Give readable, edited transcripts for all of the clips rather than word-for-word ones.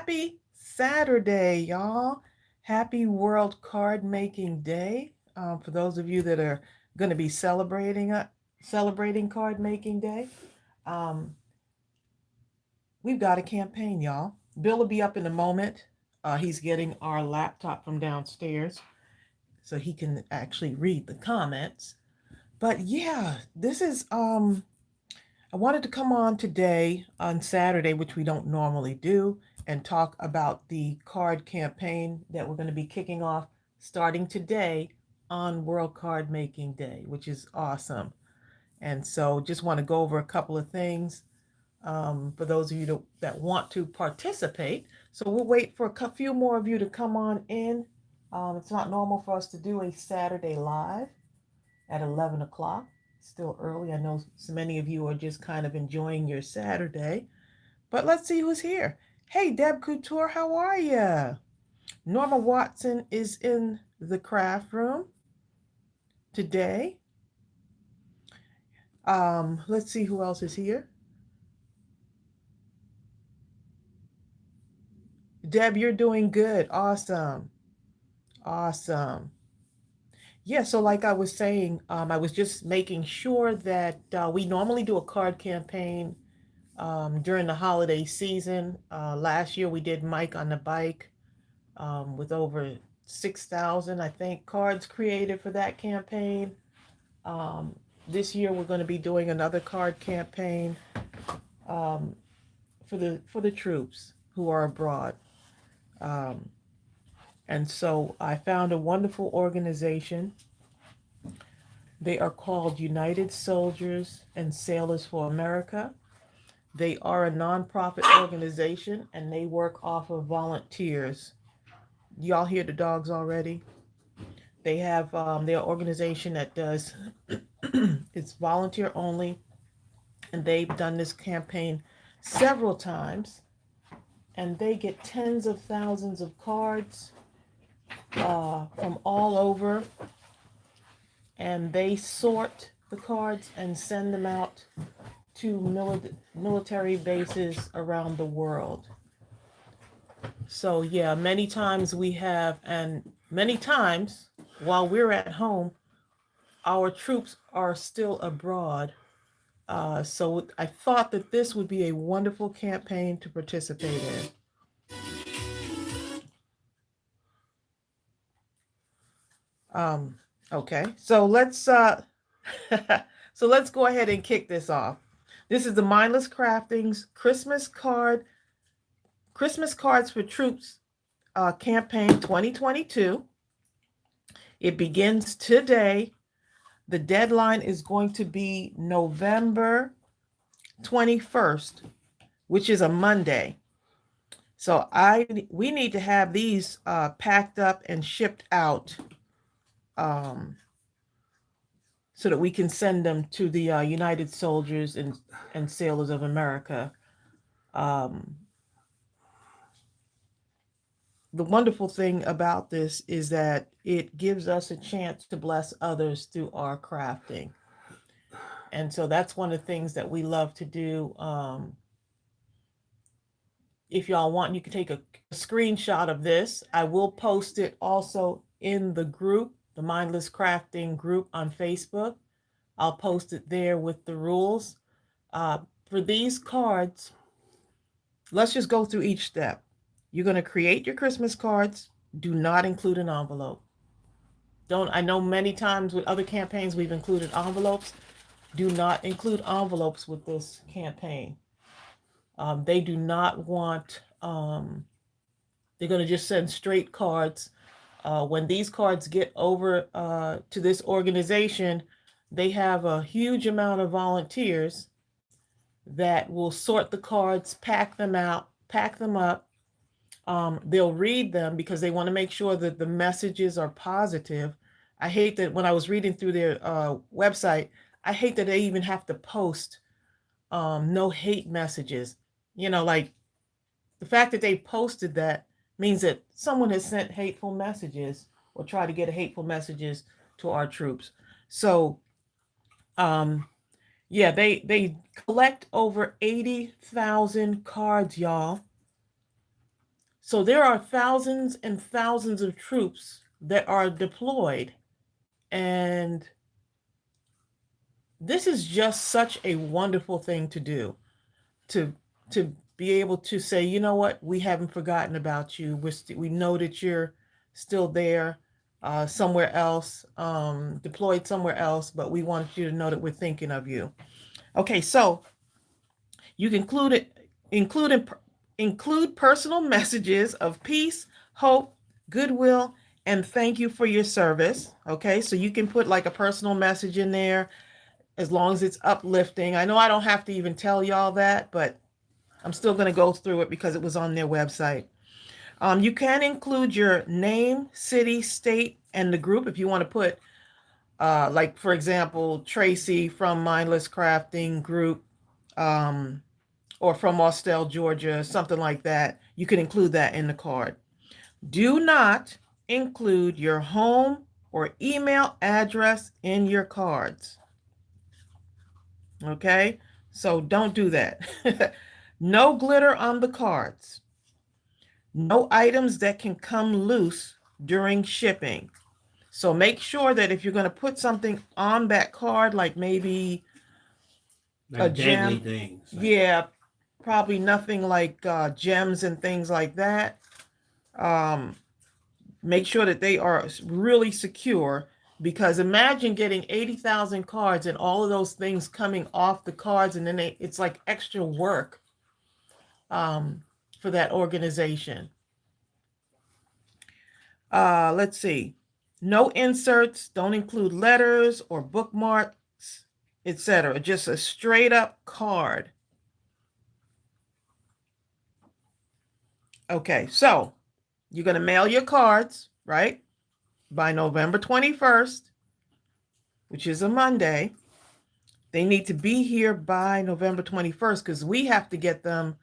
Happy Saturday, y'all. Happy World Card Making Day. For those of you that are going to be celebrating Card Making Day, um, we've got a campaign, y'all. Bill will be up in a moment. He's getting our laptop from downstairs so he can actually read the comments. But yeah, this is I wanted to come on today on Saturday, which we don't normally do, and talk about the card campaign that we're going to be kicking off starting today on World Card Making Day, which is awesome. And so just want to go over a couple of things for those of you that want to participate. So we'll wait for a few more of you to come on in. It's not normal for us to do a Saturday live at 11 o'clock. Still early. I know so many of you are just kind of enjoying your Saturday, but let's see who's here. Hey, Deb Couture, how are you? Norma Watson is in the craft room today. Let's see who else is here. Deb, you're doing good. Awesome. Awesome. Yeah, so like I was saying, I was just making sure that we normally do a card campaign during the holiday season. Last year we did Mike on the Bike with over 6,000, I think, cards created for that campaign. Um, this year we're going to be doing another card campaign um, for the troops who are abroad. Um, and so I found a wonderful organization. They are called United Soldiers and Sailors for America. They are a nonprofit organization and they work off of volunteers. Y'all hear the dogs already? They have their organization that does it's volunteer only, and they've done this campaign several times, and they get tens of thousands of cards from all over, and they sort the cards and send them out to military bases around the world. So yeah, many times we have, and many times while we're at home, our troops are still abroad. So I thought that this would be a wonderful campaign to participate in. Um, okay, so let's so let's go ahead and kick this off. This is the Mindless Crafting's Christmas Cards for Troops campaign 2022. It begins today. The deadline is going to be November 21st, which is a Monday. So we need to have these packed up and shipped out um, so that we can send them to the United Soldiers and Sailors of America. Um, the wonderful thing about this is that it gives us a chance to bless others through our crafting. And so that's one of the things that we love to do. If y'all want, you can take a screenshot of this. I will post it also in the group, the Mindless Crafting group on Facebook. I'll post it there with the rules. For these cards, let's just go through each step. You're going to create your Christmas cards. Do not include an envelope. I know many times with other campaigns we've included envelopes. Do not include envelopes with this campaign. They do not want, they're going to just send straight cards. When these cards get over to this organization, they have a huge amount of volunteers that will sort the cards, pack them out, pack them up. They'll read them because they want to make sure that the messages are positive. I hate that when I was reading through their website, I hate that they even have to post no hate messages. Like the fact that they posted that means that someone has sent hateful messages or tried to get hateful messages to our troops. So, yeah, they collect over 80,000 cards, y'all. So there are thousands and thousands of troops that are deployed. And this is just such a wonderful thing to do, to to be able to say, you know what, we haven't forgotten about you. We know that you're still there, somewhere else, deployed somewhere else, but we want you to know that we're thinking of you. Okay, so you can include include personal messages of peace, hope, goodwill, and thank you for your service. Okay, so you can put like a personal message in there as long as it's uplifting. I know I don't have to even tell y'all that, but I'm still going to go through it because it was on their website. You can include your name, city, state, and the group if you want to put, like, for example, Tracy from Mindless Crafting Group, um, or from Austell, Georgia, something like that. You can include that in the card. Do not include your home or email address in your cards. Okay? So don't do that. No glitter on the cards. No items that can come loose during shipping. So make sure that if you're going to put something on that card, like maybe a Like gem, dangly things. Like, yeah, probably nothing like gems and things like that. Um, make sure that they are really secure, because imagine getting 80,000 cards and all of those things coming off the cards, and then it's like extra work um, for that organization. Let's see. No inserts, don't include letters or bookmarks, etc. Just a straight up card. Okay, so you're going to mail your cards, right? By November 21st, which is a Monday. They need to be here by November 21st because we have to get them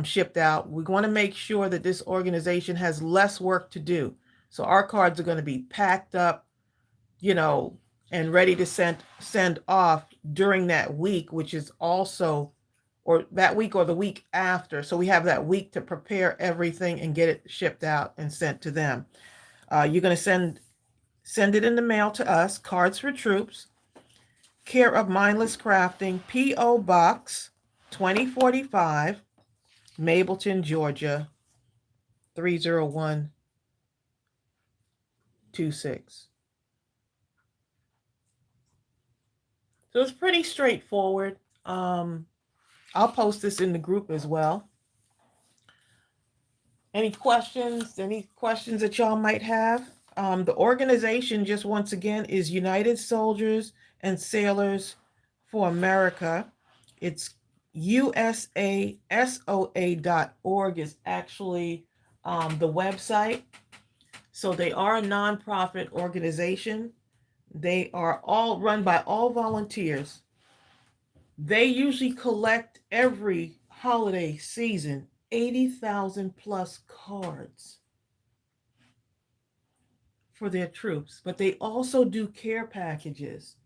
shipped out. We want to make sure that this organization has less work to do. So our cards are going to be packed up, you know, and ready to send off during that week, which is also, or that week or the week after. So we have that week to prepare everything and get it shipped out and sent to them. You're going to send it in the mail to us, Cards for Troops, care of Mindless Crafting, P.O. Box 2045, Mableton, Georgia 30126. So it's pretty straightforward. I'll post this in the group as well. Any questions? Any questions that y'all might have? The organization, just once again, is United Soldiers and Sailors for America. It's usasoa.org is actually the website. So they are a nonprofit organization. They are all run by all volunteers. They usually collect every holiday season 80,000 plus cards for their troops, but they also do care packages.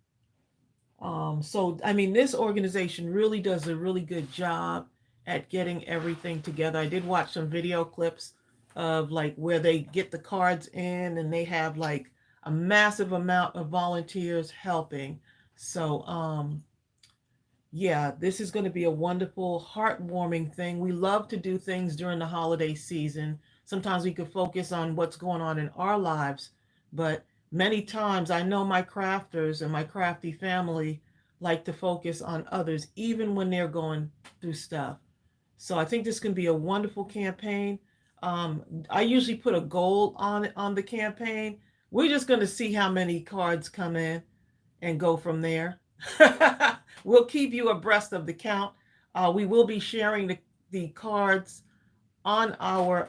So, I mean, this organization really does a really good job at getting everything together. I did watch some video clips of like where they get the cards in, and they have like a massive amount of volunteers helping. So, yeah, this is going to be a wonderful, heartwarming thing. We love to do things during the holiday season. Sometimes we could focus on what's going on in our lives, but many times I know my crafters and my crafty family like to focus on others, even when they're going through stuff. So I think this can be a wonderful campaign. I usually put a goal on the campaign. We're just going to see how many cards come in and go from there. We'll keep you abreast of the count. We will be sharing the cards on our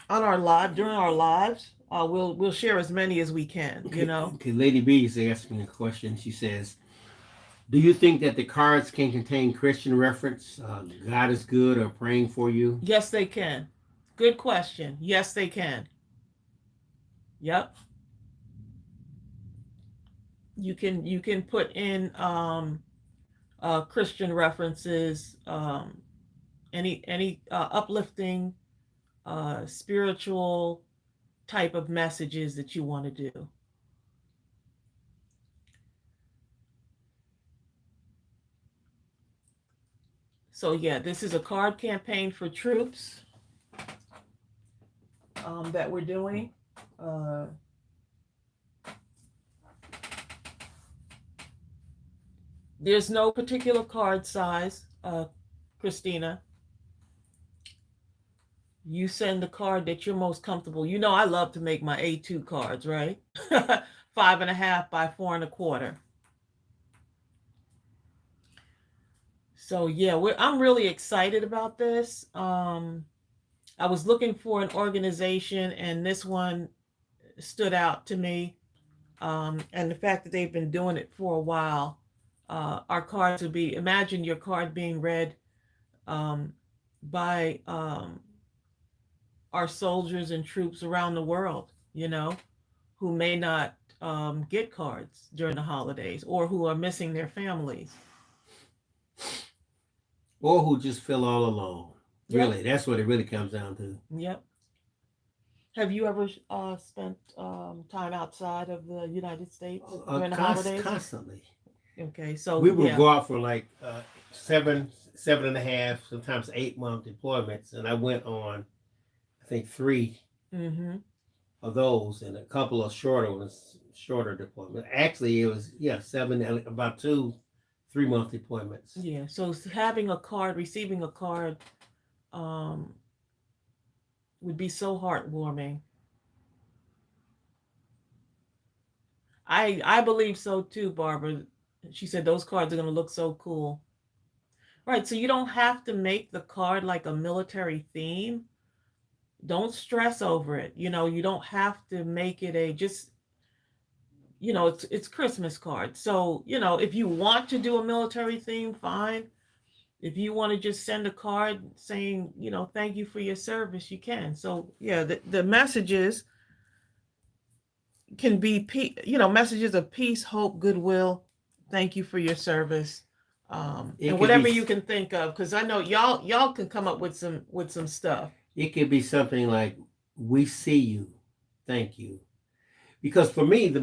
live during our lives. We'll share as many as we can. You okay, know. okay, Lady B is asking a question. She says, do you think that the cards can contain Christian reference? God is good or praying for you? Yes, they can. Good question. Yes, they can. Yep. You can put in Christian references any uplifting, spiritual type of messages that you want to do. So yeah, this is a card campaign for troops that we're doing. Uh, there's no particular card size, Christina. You send the card that you're most comfortable. You know, I love to make my A2 cards, right? 5.5 by 4.25. So yeah, I'm really excited about this. I was looking for an organization, and this one stood out to me. And the fact that they've been doing it for a while, our cards would be, imagine your card being read um, by our soldiers and troops around the world, who may not get cards during the holidays or who are missing their families. Or who just feel all alone. Yep. Really, that's what it really comes down to. Yep. Have you ever spent time outside of the United States during the holidays? Constantly. Okay, so we would yeah. go out for like 7.5, sometimes 8 month deployments, and I went on, I think 3 Mm-hmm. of those, and a couple of shorter deployments. Actually, it was about 2-3 month deployments. Yeah, so having a card, receiving a card, um, would be so heartwarming. I believe so too, Barbara. She said those cards are going to look so cool. Right, so you don't have to make the card like a military theme. Don't stress over it. You don't have to make it a just, it's Christmas card. So, if you want to do a military theme, fine. If you want to just send a card saying, thank you for your service, you can. So, yeah, the messages can be, messages of peace, hope, goodwill. Thank you for your service. And whatever you can think of, because I know y'all can come up with some stuff. It could be something like, "We see you, thank you." Because for me, the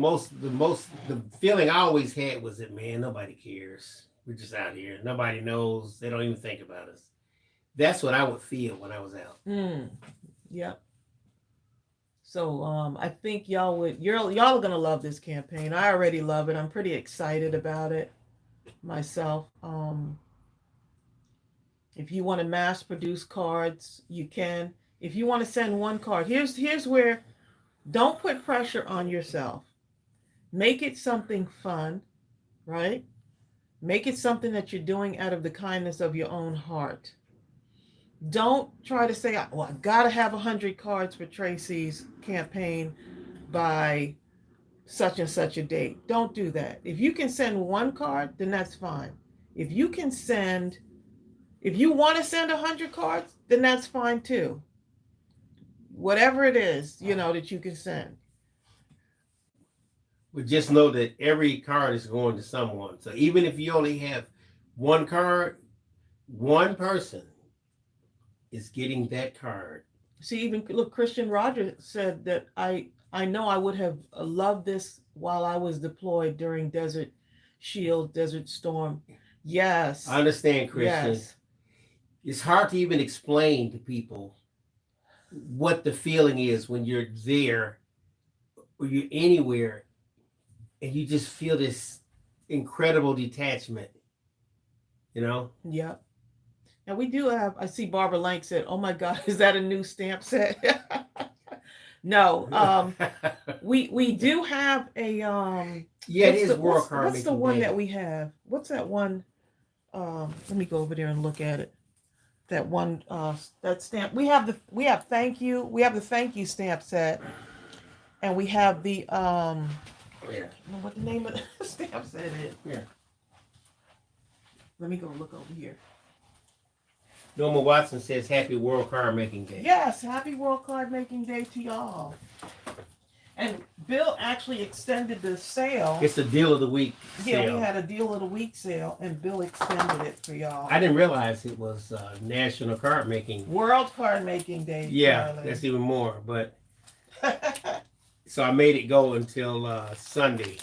feeling I always had was that, man, nobody cares. We're just out here. Nobody knows. They don't even think about us. That's what I would feel when I was out. Yep. So I think y'all are gonna love this campaign. I already love it. I'm pretty excited about it myself. If you want to mass produce cards, you can. If you want to send one card, here's where, don't put pressure on yourself. Make it something fun, right? Make it something that you're doing out of the kindness of your own heart. Don't try to say, well, I gotta have 100 cards for Tracy's campaign by such and such a date. Don't do that. If you can send one card, then that's fine. If you want to send 100 cards, then that's fine too. Whatever it is, that you can send. But just know that every card is going to someone. So even if you only have one card, one person is getting that card. See, even look, Christian Rogers said that I know I would have loved this while I was deployed during Desert Shield, Desert Storm. Yes. I understand, Christian. Yes. It's hard to even explain to people what the feeling is when you're there or you're anywhere and you just feel this incredible detachment, Yeah. Now we do have, I see Barbara Lang said, oh my God, is that a new stamp set? No. We do have a yeah, it is World Card. What's the one that we have? What's that one? Let me go over there and look at it. That one that stamp. We have thank you. We have the thank you stamp set. And we have the I don't know what the name of the stamp set is. Yeah. Let me go look over here. Norma Watson says, "Happy World Card Making Day." Yes, happy World Card Making Day to y'all. And Bill actually extended the sale. It's the deal of the week Yeah, sale. we had a deal of the week sale, and Bill extended it for y'all. I didn't realize it was National Card Making. World Card Making Day. Yeah, Charlie. that's even more. But so I made it go until Sunday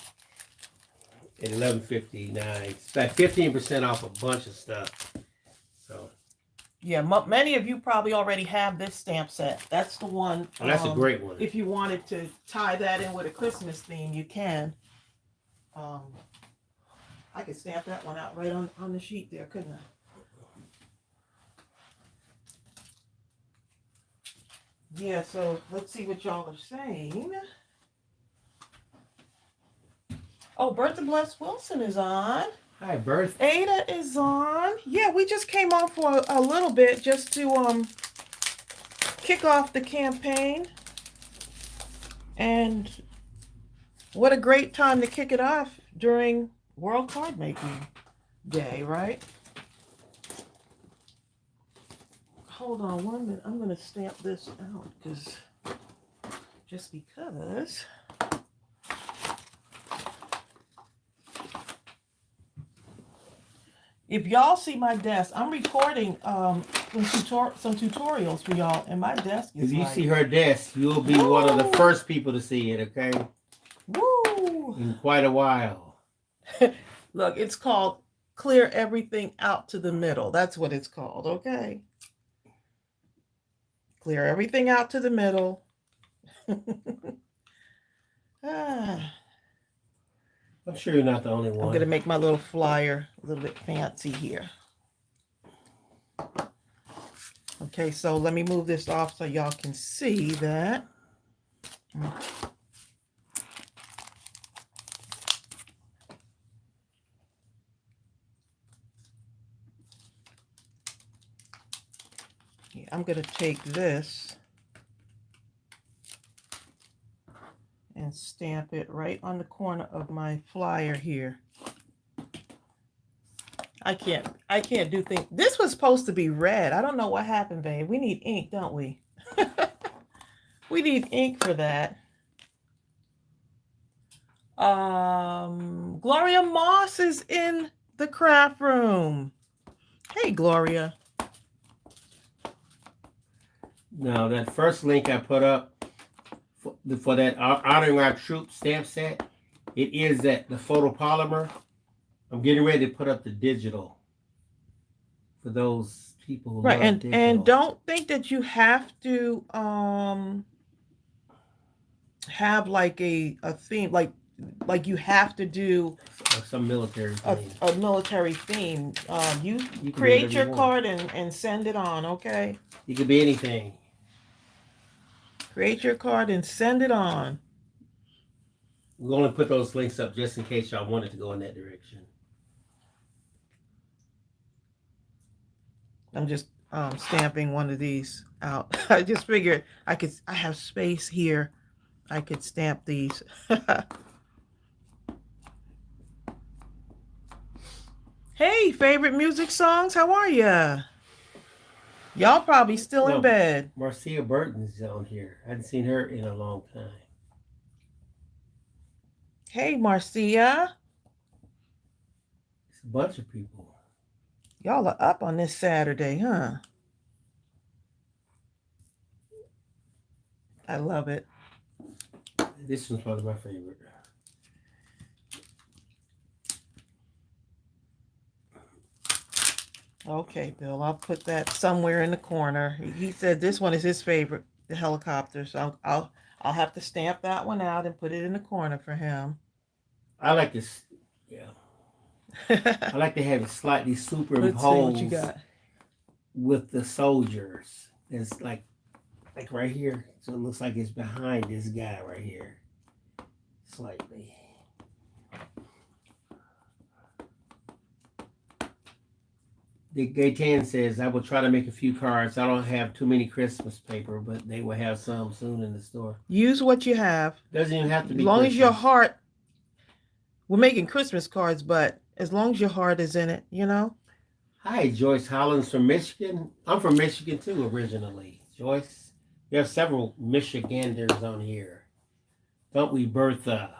at 11:59. It's like 15% off a bunch of stuff. So yeah, many of you probably already have this stamp set. That's the one. oh, that's a great one. If you wanted to tie that in with a Christmas theme, you can. I could stamp that one out right on the sheet there, couldn't I? Yeah, so let's see what y'all are saying. Oh, Bertha Bless Wilson is on. Hi, Bertha. Ada is on. Yeah, we just came on for a little bit just to kick off the campaign. And what a great time to kick it off during World Card Making Day, right? Hold on 1 minute. I'm going to stamp this out because just because. If y'all see my desk, I'm recording some tutorials for y'all, and my desk is If you like, see her desk, you'll be one of the first people to see it, okay? woo! In quite a while. Look, it's called Clear Everything Out to the Middle. That's what it's called, okay? Clear everything out to the middle. I'm sure you're not the only one. I'm going to make my little flyer a little bit fancy here. Okay, so let me move this off so y'all can see that. Yeah, I'm going to take this and stamp it right on the corner of my flyer here. I can't do things. This was supposed to be red. I don't know what happened, babe. We need ink, don't we? We need ink for that. Gloria Moss is in the craft room. Hey, Gloria. Now, that first link I put up for that Honoring Our Troops stamp set, it is the photopolymer. I'm getting ready to put up the digital for those people who right, love and don't think that you have to have like a theme, like you have to do some military theme. A military theme. You create your card and send it on, okay? You could be anything. Create your card and send it on. We're going to put those links up just in case y'all wanted to go in that direction. I'm just stamping one of these out. I just figured I have space here. I could stamp these. Hey, favorite music songs, how are ya? Y'all probably still in bed. Marcia Burton's on here. I hadn't seen her in a long time. Hey, Marcia. It's a bunch of people. Y'all are up on this Saturday, huh? I love it. This one's probably my favorite. Okay, Bill, I'll put that somewhere in the corner. He said this one is his favorite, the helicopter. So I'll have to stamp that one out and put it in the corner for him. I like this. Yeah. I like to have it slightly superimposed. Let's see what you got. With the soldiers. It's like right here. So it looks like it's behind this guy right here. Slightly. The Gaetan says, I will try to make a few cards. I don't have too many Christmas paper, but they will have some soon in the store. Use what you have. Doesn't even have to be as long Christmas. as your heart, we're making Christmas cards, but as long as your heart is in it, you know? Hi, Joyce Hollins from Michigan. I'm from Michigan too, originally. Joyce, we have several Michiganders on here. Don't we, Bertha?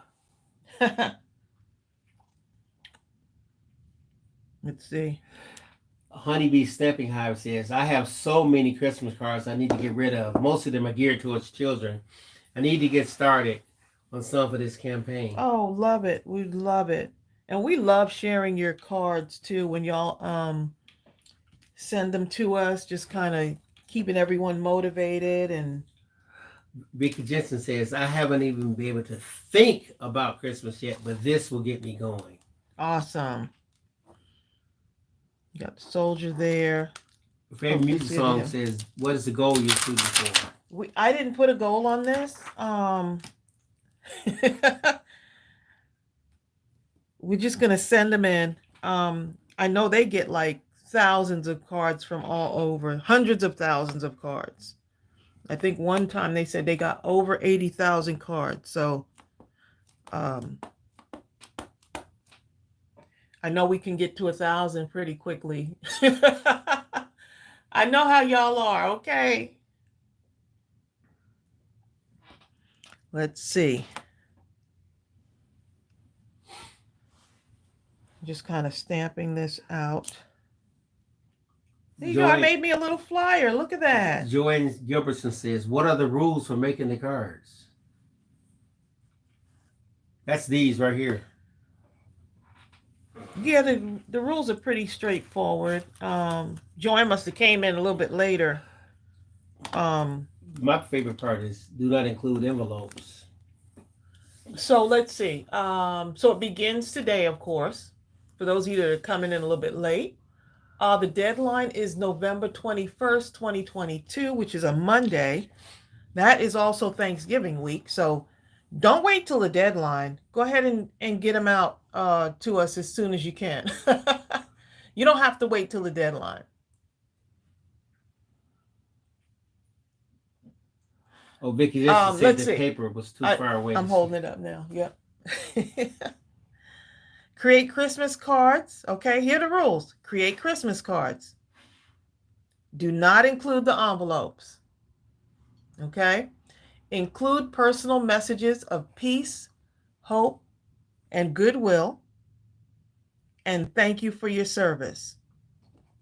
Let's see. Honeybee Stepping Hive says, I have so many Christmas cards I need to get rid of. Most of them are geared towards children. I need to get started on some for this campaign. Oh, love it. We love it. And we love sharing your cards too when y'all send them to us, just kind of keeping everyone motivated and Vicky Jensen says, I haven't even been able to think about Christmas yet, but this will get me going. awesome. You got the soldier there. Your favorite music song says, what is the goal you're shooting for? I didn't put a goal on this. We're just gonna send them in. I know they get like thousands of cards from all over, hundreds of thousands of cards. I think one time they said they got over 80,000 cards. So I know we can get to 1,000 pretty quickly. I know how y'all are, okay? Let's see. Just kind of stamping this out. There you go. I made me a little flyer. Look at that. Joanne Gilbertson says, what are the rules for making the cards? That's these right here. Yeah, the rules are pretty straightforward. Joanne must have came in a little bit later. My favorite part is do not include envelopes. So let's see. So it begins today, of course, for those of you that are coming in a little bit late. The deadline is November 21st, 2022, which is a Monday. That is also Thanksgiving week. So don't wait till the deadline. Go ahead and get them out to us as soon as you can. You don't have to wait till the deadline. Oh, Vicky, this said the paper was too far away. I'm holding it up now. Yep. Create Christmas cards. Okay, here are the rules. Create Christmas cards. Do not include the envelopes. Okay? Include personal messages of peace, hope, and goodwill. And thank you for your service.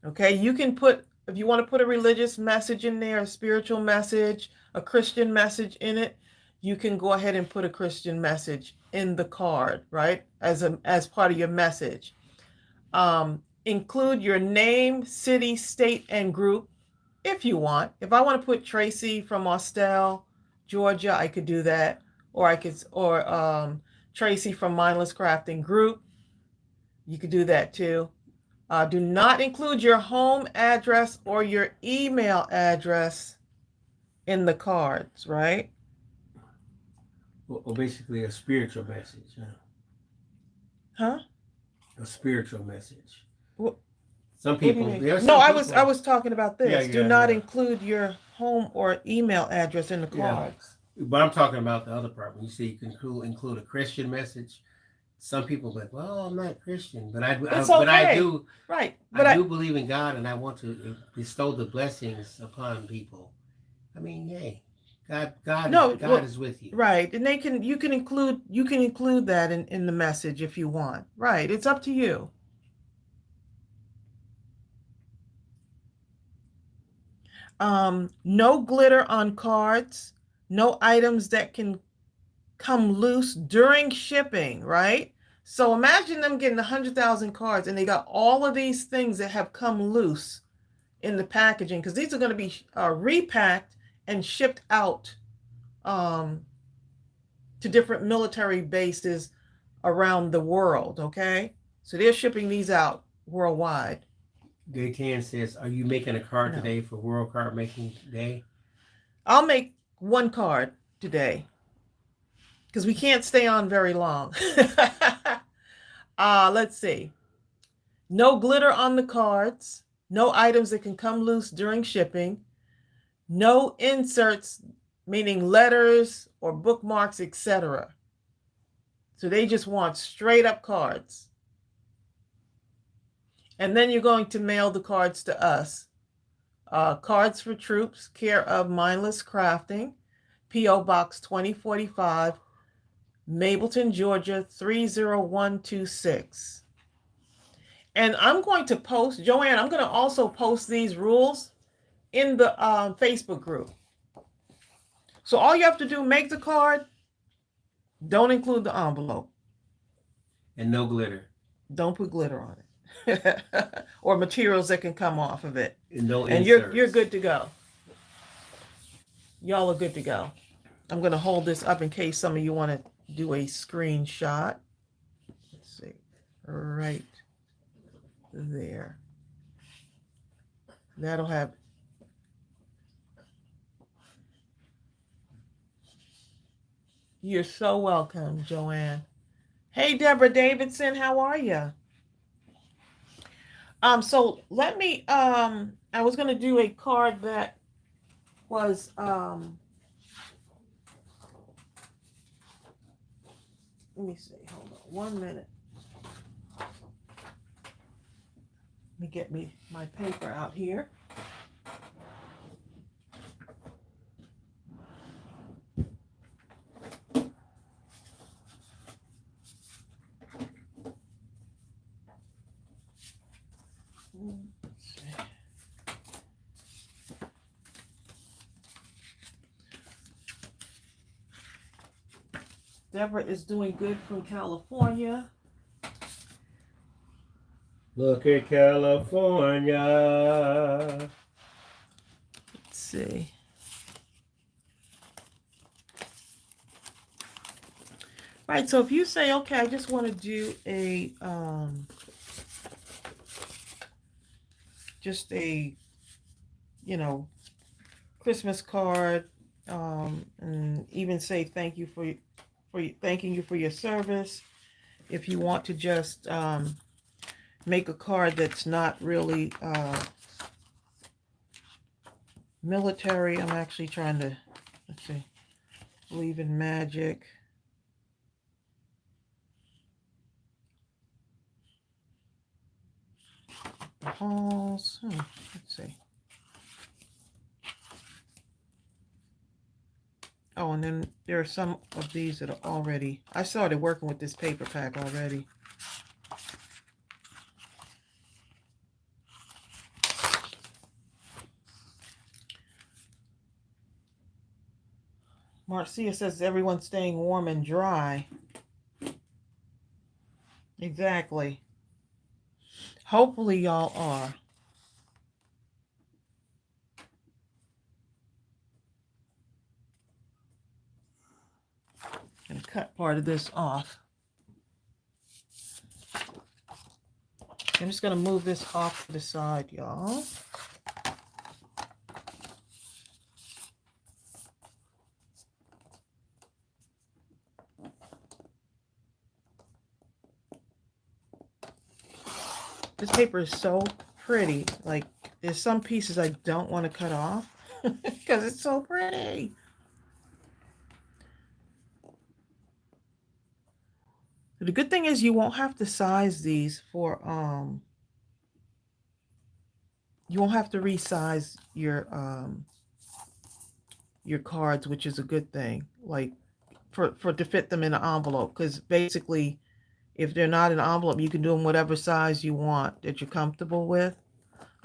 Okay, you can put, if you want to put a religious message in there, a spiritual message, a Christian message in it, you can go ahead and put a Christian message in the card, right? As part of your message. Include your name, city, state, and group if you want. If I want to put Tracy from Austell, Georgia, I could do that. Or Tracy from Mindless Crafting Group. You could do that too. Do not include your home address or your email address in the cards, right? Well, basically a spiritual message. Huh? A spiritual message. What, some people. I was talking about this. Yeah, do not include your home or email address in the cards. Yeah. But I'm talking about the other part. When you say you can include a Christian message, some people are like, well, I'm not Christian, but I do. Right. But I do believe in God, and I want to bestow the blessings upon people. I mean, yay. God is with you. Right. And you can include that in the message if you want. Right. It's up to you. No glitter on cards, no items that can come loose during shipping, right? So imagine them getting 100,000 cards and they got all of these things that have come loose in the packaging, because these are going to be repacked and shipped out to different military bases around the world, okay? So they're shipping these out worldwide. Gaytan says, are you making a card today for World Card Making Day? I'll make one card today because we can't stay on very long. Let's see. No glitter on the cards. No items that can come loose during shipping. No inserts, meaning letters or bookmarks, etc. So they just want straight up cards. And then you're going to mail the cards to us. Cards for Troops, care of Mindless Crafting, P.O. Box 2045, Mableton, Georgia 30126. And I'm going to post, Joanne, I'm going to also post these rules in the Facebook group. So all you have to do, make the card, don't include the envelope. And no glitter. Don't put glitter on it. Or materials that can come off of it. And no And inserts. you're good to go. Y'all are good to go. I'm going to hold this up in case some of you want to do a screenshot. Let's see. Right there. That'll have. You're so welcome, Joanne. Hey, Deborah Davidson, how are you? So let me, I was going to do a card that was, let me see, hold on 1 minute. Let me get my paper out here. Deborah is doing good from California. Look at California. Let's see. Right, so if you say, okay, I just want to do a, just a, Christmas card, and even say thank you for thanking you for your service. If you want to just make a card that's not really military, I'm actually trying to, let's see, believe in magic. The halls, let's see. Oh, and then there are some of these that are already, I started working with this paper pack already. Marcia says everyone's staying warm and dry. Exactly. Hopefully y'all are. I'm going to cut part of this off. I'm just going to move this off to the side, y'all. This paper is so pretty. Like, there's some pieces I don't want to cut off because it's so pretty. The good thing is you won't have to size these for, you won't have to resize your cards, which is a good thing. Like, to fit them in an envelope, because basically, if they're not an envelope, you can do them whatever size you want that you're comfortable with.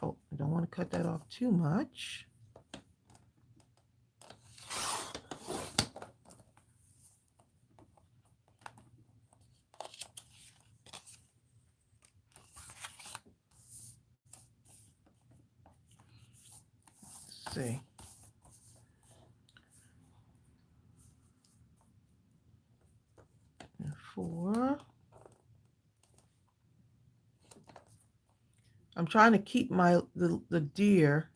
Oh, I don't want to cut that off too much. Let's see. And 4. I'm trying to keep the deer,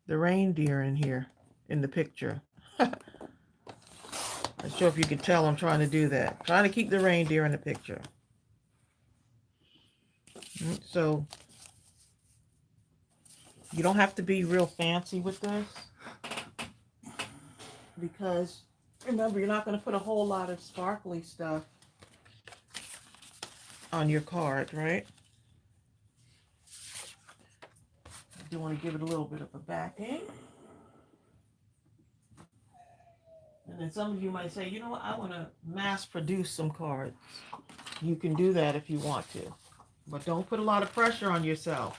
the reindeer in here in the picture. Not sure if you can tell I'm trying to do that. Trying to keep the reindeer in the picture. So you don't have to be real fancy with this, because remember, you're not going to put a whole lot of sparkly stuff on your card, right? You want to give it a little bit of a backing. And And then some of you might say, you know what, I want to mass produce some cards. You can do that if you want to. But don't put a lot of pressure on yourself.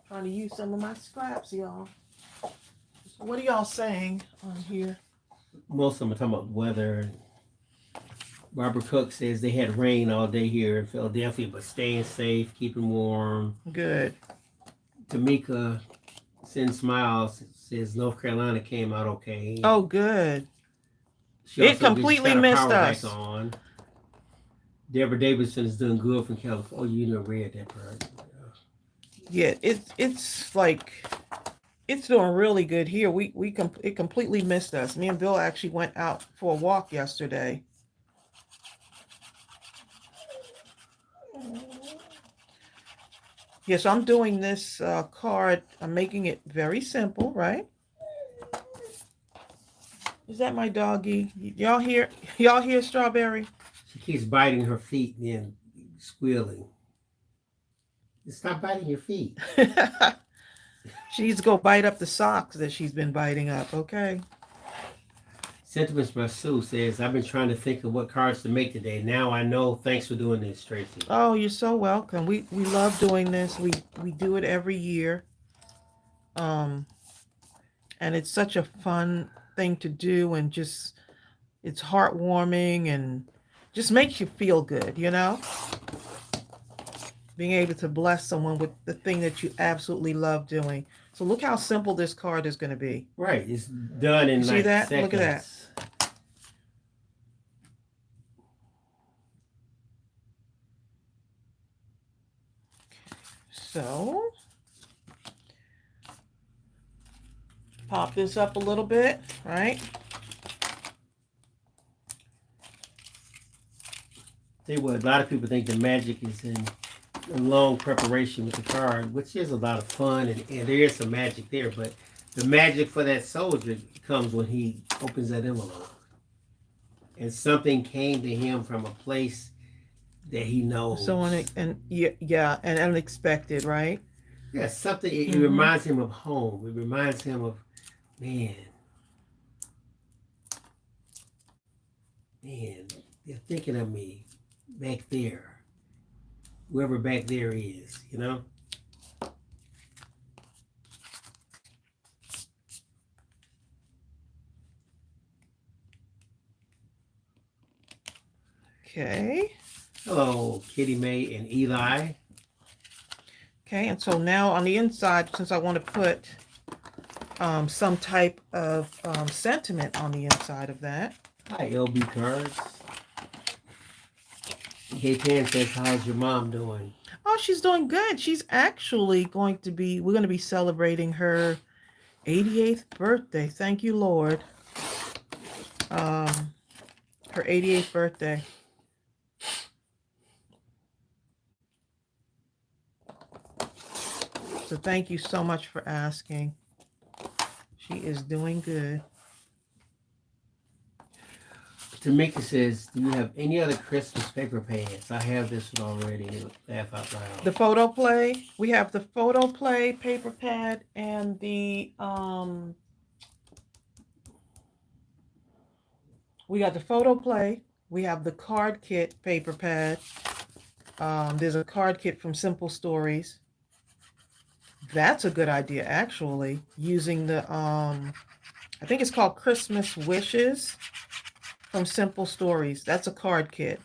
Trying to use some of my scraps, y'all. So what are y'all saying on here? Most of them are talking about weather. Robert Cook says they had rain all day here in Philadelphia, but staying safe, keeping warm. Good. Tamika sends smiles, says North Carolina came out okay. Oh, good. She It also just completely got her missed power us. back on. Deborah Davidson is doing good from California. Oh, you know, read that part. Yeah, it's like it's doing really good here. It completely missed us. Me and Bill actually went out for a walk yesterday. Yes, I'm doing this card. I'm making it very simple, right? Is that my doggy? Y'all hear? Y'all hear Strawberry? She keeps biting her feet and then squealing. Stop biting your feet. She needs to go bite up the socks that she's been biting up, okay? Sentiments by Sue says, I've been trying to think of what cards to make today. Now I know. Thanks for doing this, Tracy. Oh, you're so welcome. We love doing this. We do it every year. Um, and it's such a fun thing to do, and just it's heartwarming and just makes you feel good, you know? Being able to bless someone with the thing that you absolutely love doing. So look how simple this card is going to be. Right. It's done in You see like that? seconds. Look at that. So pop this up a little bit, right? Tell you what, a lot of people think the magic is in long preparation with the card, which is a lot of fun, and there is some magic there, but the magic for that soldier comes when he opens that envelope. And something came to him from a place that he knows. So yeah, and unexpected, right? Yeah, something, it reminds him of home. It reminds him of, man, they're thinking of me back there, whoever back there is, you know? Okay. Hello, Kitty Mae and Eli. Okay, and so now on the inside, since I want to put some type of sentiment on the inside of that. Hi, LB Cards. K10 says, how's your mom doing? Oh, she's doing good. She's actually we're going to be celebrating her 88th birthday. Thank you, Lord. Her 88th birthday. So thank you so much for asking. She is doing good. Tamika says, do you have any other Christmas paper pads? I have this one already. Laugh out loud. The photo play. We have the photo play paper pad and we got the photo play. We have the card kit paper pad. There's a card kit from Simple Stories. That's a good idea, actually. Using the I think it's called Christmas Wishes from Simple Stories. That's a card kit.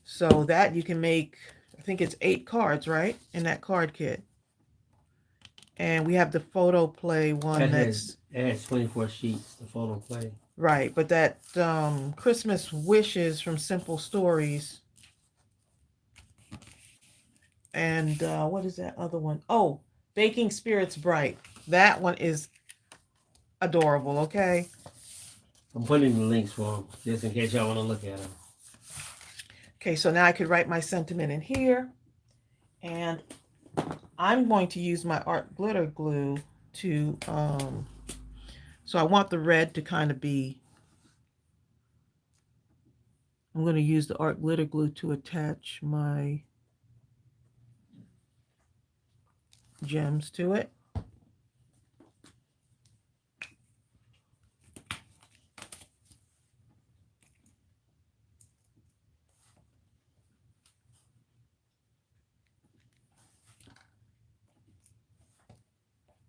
So that you can make, I think it's 8 cards, right? In that card kit. And we have the photo play one it has 24 sheets, the photo play. Right, but that Christmas Wishes from Simple Stories. And what is that other one? Oh, Baking Spirits Bright. That one is adorable, okay? I'm putting the links for them, just in case y'all want to look at them. Okay, so now I could write my sentiment in here. And I'm going to use my art glitter glue to, so I want the red to kind of be, I'm going to use the art glitter glue to attach my gems to it.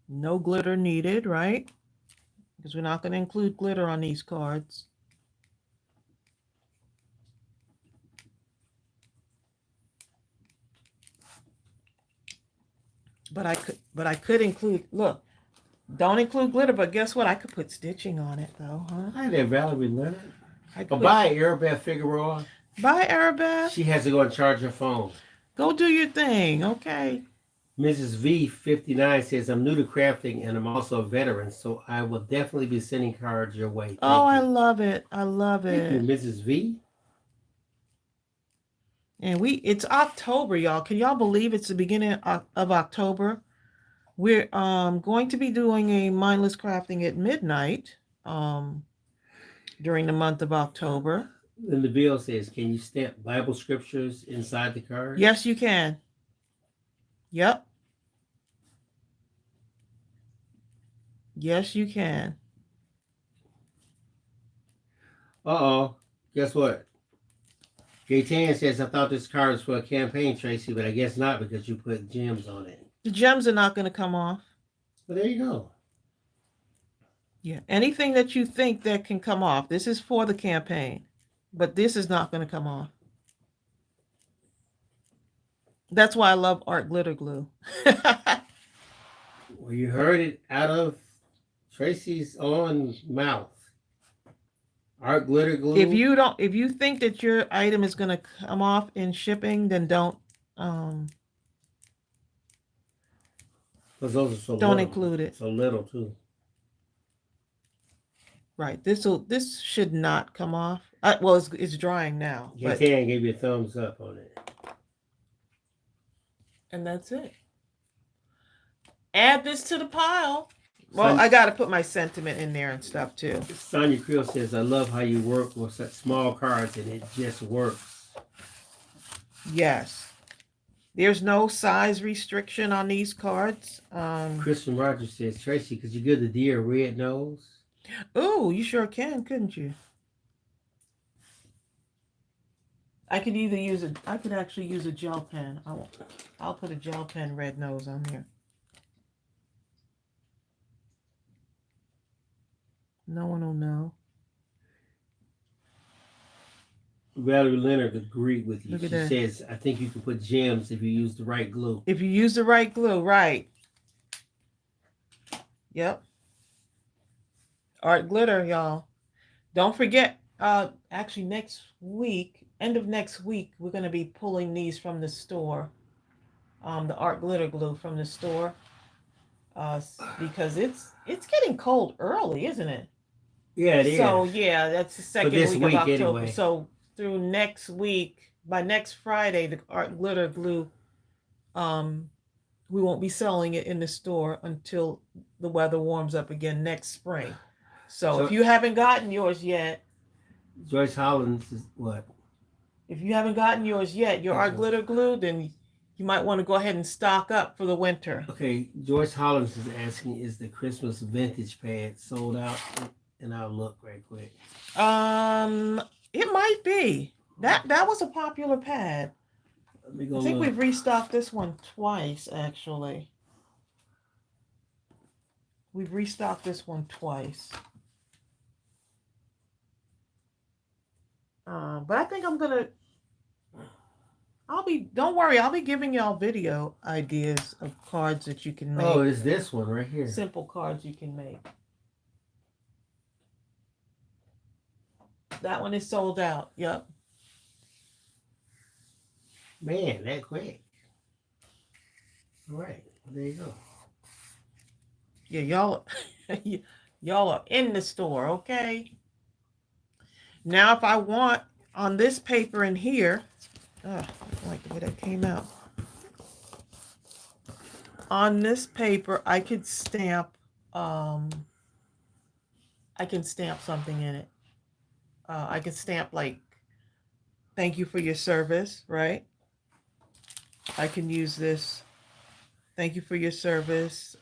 No glitter needed, right? Because we're not going to include glitter on these cards. But I could include, look, don't include glitter, but guess what? I could put stitching on it though, huh? Hi there, Valerie Leonard. I Oh, could. bye, Arabelle Figueroa. Bye, Arabeth. She has to go and charge her phone. Go do your thing, okay? Mrs. V59 says, I'm new to crafting and I'm also a veteran, so I will definitely be sending cards your way. Thank you. I love it. I love it. Thank you, Mrs. V. And it's October, y'all. Can y'all believe it's the beginning of October? We're going to be doing a mindless crafting at midnight during the month of October. Linda Bill says, can you stamp Bible scriptures inside the card? Yes, you can. Yep. Yes, you can. Uh-oh. Guess what? Gaetan says, I thought this card was for a campaign, Tracy, but I guess not because you put gems on it. The gems are not going to come off. Well, there you go. Yeah. Anything that you think that can come off. This is for the campaign. But this is not going to come off. That's why I love art glitter glue. Well, you heard it out of Tracy's own mouth. Art glitter glue. If you think that your item is going to come off in shipping, then don't because those are so don't little. include it. So little too. Right. This should not come off. Well, it's drying now. Gaetan gave you a thumbs up on it. And that's it. Add this to the pile. Well, I got to put my sentiment in there and stuff too. Sonia Creel says, I love how you work with such small cards and it just works. Yes. There's no size restriction on these cards. Christian Rogers says, Tracy, could you give the deer a red nose? Oh, you sure can, couldn't you? I could actually use a gel pen. I'll put a gel pen red nose on here. No one will know. Valerie Leonard agreed with you. Look She at that. says, I think you can put gems if you use the right glue. If you use the right glue, right. Yep. Art glitter, y'all. Don't forget, actually next week, end of next week, we're going to be pulling these from the store. The art glitter glue from the store. Because it's getting cold early, isn't it? Yeah, it is. So, yeah, that's the second week of October. Anyway. So, through next week, by next Friday, the art glitter glue, we won't be selling it in the store until the weather warms up again next spring. So if you haven't gotten yours yet, Joyce Hollins is what? If you haven't gotten yours yet, your art glitter glue, then you might want to go ahead and stock up for the winter. Okay, Joyce Hollins is asking, is the Christmas vintage pad sold out? And I'll look right quick. It might be. That was a popular pad. Let me go I think look. we've restocked this one twice, actually. We've restocked this one twice. But I think don't worry, I'll be giving y'all video ideas of cards that you can make. Oh, it's this one right here. Simple cards you can make. That one is sold out. Yep. Man, that quick. All right, there you go. Yeah, y'all are in the store, okay? Now, if I want on this paper in here, I don't like the way that came out. On this paper, I could stamp. I can stamp something in it. I could stamp like, "Thank you for your service," right? I can use this Thank you for your service.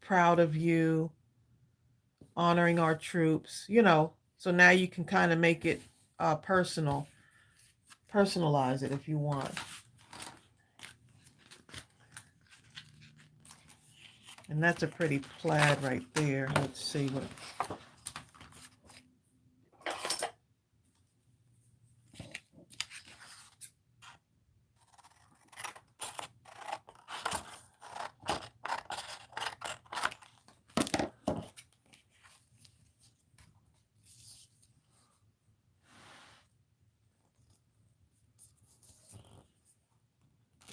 Proud of you, honoring our troops, so now you can kind of make it personalize it if you want. And that's a pretty plaid right there. Let's see what.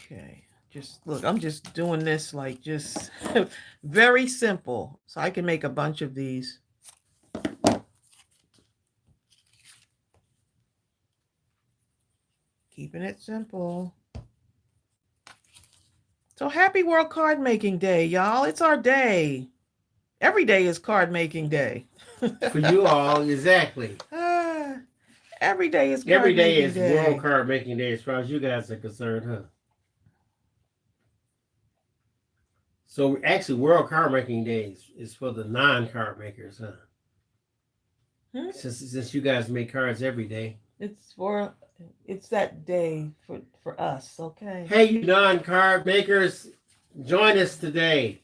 Okay, just look, I'm just doing this like just very simple. So I can make a bunch of these. Keeping it simple. So happy World Card Making Day, y'all. It's our day. Every day is card making day. For you all, exactly. Every day is card Every day making is day. World Card Making Day as far as you guys are concerned, huh? So actually, World Card Making Day is for the non-card makers, huh? Since you guys make cards every day. It's that day for us, okay? Hey, you non-card makers, join us today.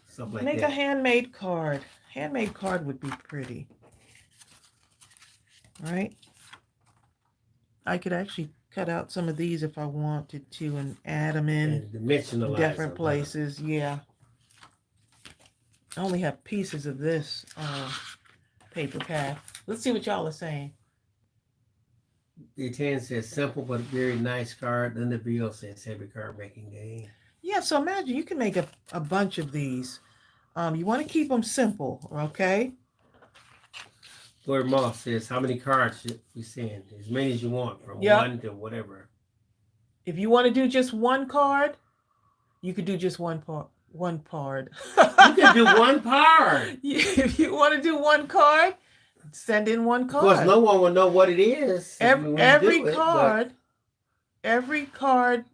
Something like Make that. a handmade card. Handmade card would be pretty. Right? I could actually cut out some of these if I wanted to and add them in different places. Yeah. I only have pieces of this paper pad. Let's see what y'all are saying. The 10 says simple but very nice card. Then the video says happy card making day. Yeah, so imagine you can make a bunch of these. You want to keep them simple, okay? Lord Moss says, how many cards should we send? As many as you want, from one to whatever. If you want to do just one card, you could do just one part. You can do one card. If you want to do one card, send in one card. Of course, no one will know what it is. Every card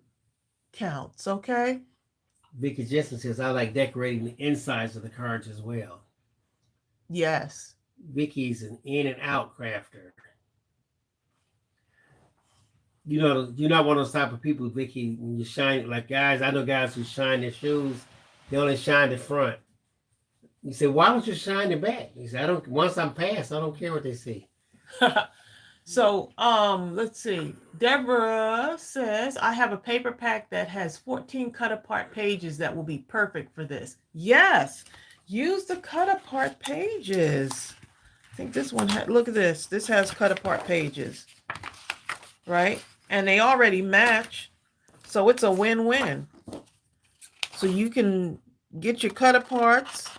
counts, okay? Vicky Jensen says, I like decorating the insides of the cards as well. Yes. Vicky's an in and out crafter. You're not one of those type of people, Vicky, when you shine, like guys, I know guys who shine their shoes, they only shine the front. You say, why don't you shine the back? He said, once I'm past, I don't care what they see. So, let's see. Deborah says, I have a paper pack that has 14 cut apart pages that will be perfect for this. Yes, use the cut apart pages. I think this one look at this. This has cut apart pages, right? And they already match. So it's a win-win. So you can get your cut aparts,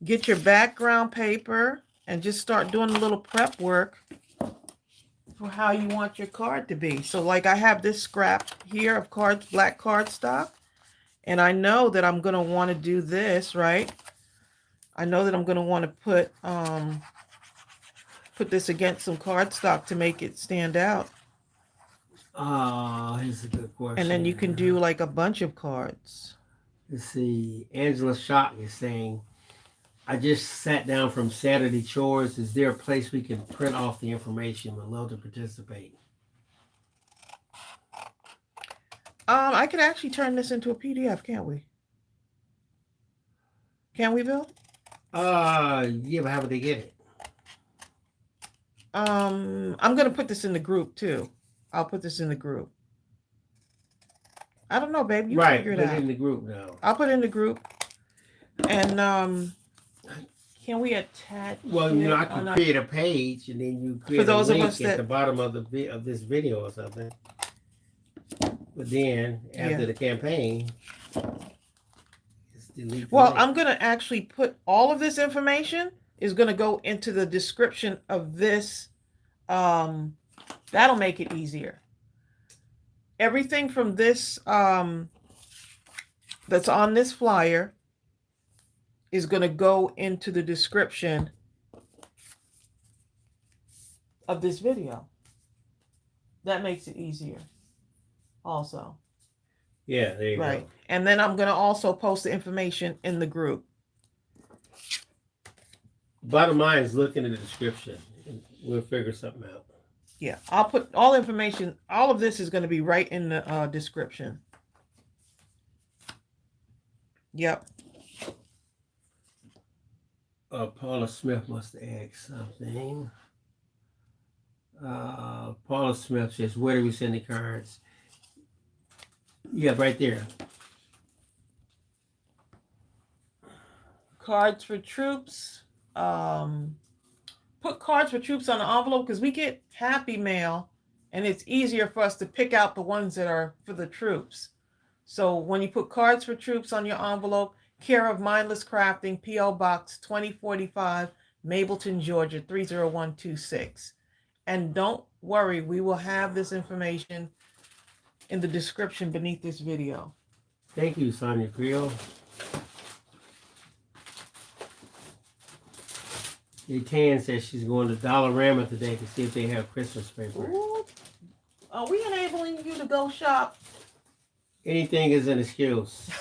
get your background paper, and just start doing a little prep work for how you want your card to be. So like I have this scrap here of black cardstock, and I know that I'm going to want to do this, right? I know that I'm going to want to put this against some cardstock to make it stand out. Here's a good question. And then you can do like a bunch of cards. Let's see. Angela Shock is saying, I just sat down from Saturday chores. Is there a place we can print off the information? Would love to participate. I could actually turn this into a PDF, can't we? Can we, Bill? Yeah, but how would they get it? I'm gonna put this in the group too. I'll put this in the group. I don't know, babe. You figure it out. Put it in the group now. I'll put it in the group. And can we attach? Well, I can create a page, and then you create a link at the bottom of this video or something. But then after the campaign, it's delete. Well, I'm gonna actually put all of this information is gonna go into the description of this. That'll make it easier. Everything from this that's on this flyer is going to go into the description of this video. That makes it easier. also. Yeah, there you Right. go. And then I'm going to also post the information in the group. Bottom line is look in the description and we'll figure something out. Yeah, I'll put all information. All of this is going to be right in the description. Yep. Paula Smith must have asked something. Paula Smith says, where do we send the cards? Yeah, right there. Cards for troops. Put cards for troops on the envelope because we get happy mail and it's easier for us to pick out the ones that are for the troops. So when you put cards for troops on your envelope, care of Mindless Crafting, P.O. Box 2045, Mableton, Georgia 30126. And don't worry, we will have this information in the description beneath this video. Thank you, Sonia Creel. Tan says she's going to Dollarama today to see if they have Christmas paper. Ooh. Are we enabling you to go shop? Anything is an excuse.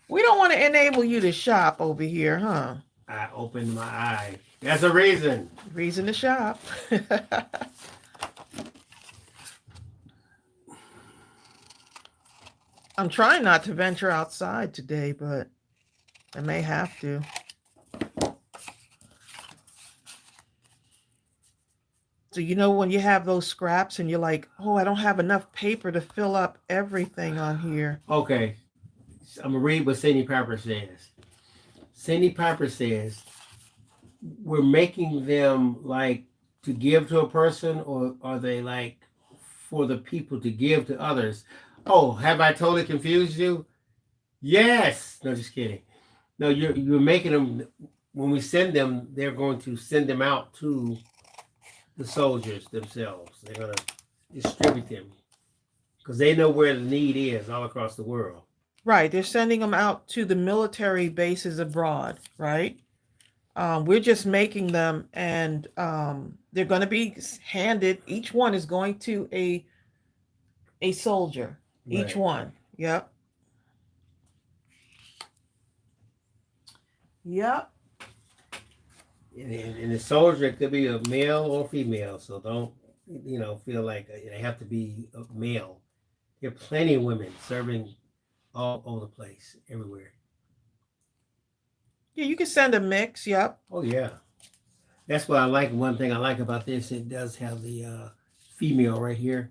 We don't want to enable you to shop over here, huh? I opened my eye. That's a reason. Reason to shop. I'm trying not to venture outside today, but I may have to. So you know when you have those scraps and you're like, oh, I don't have enough paper to fill up everything on here. Okay. I'm going to read what Cindy Piper says. Cindy Piper says, we're making them like to give to a person, or are they like for the people to give to others? Oh, have I totally confused you? Yes. No, just kidding. No, you're making them, when we send them, they're going to send them out to the soldiers themselves. They're going to distribute them because they know where the need is all across the world. Right. They're sending them out to the military bases abroad, right? We're just making them, and they're going to be handed. Each one is going to a soldier. Right. Each one. Yep. Yep. And the soldier could be a male or female, so don't feel like they have to be a male. There are plenty of women serving all over the place, everywhere. Yeah, you can send a mix. Yep. Oh yeah, that's what I like. One thing I like about this, it does have the female right here,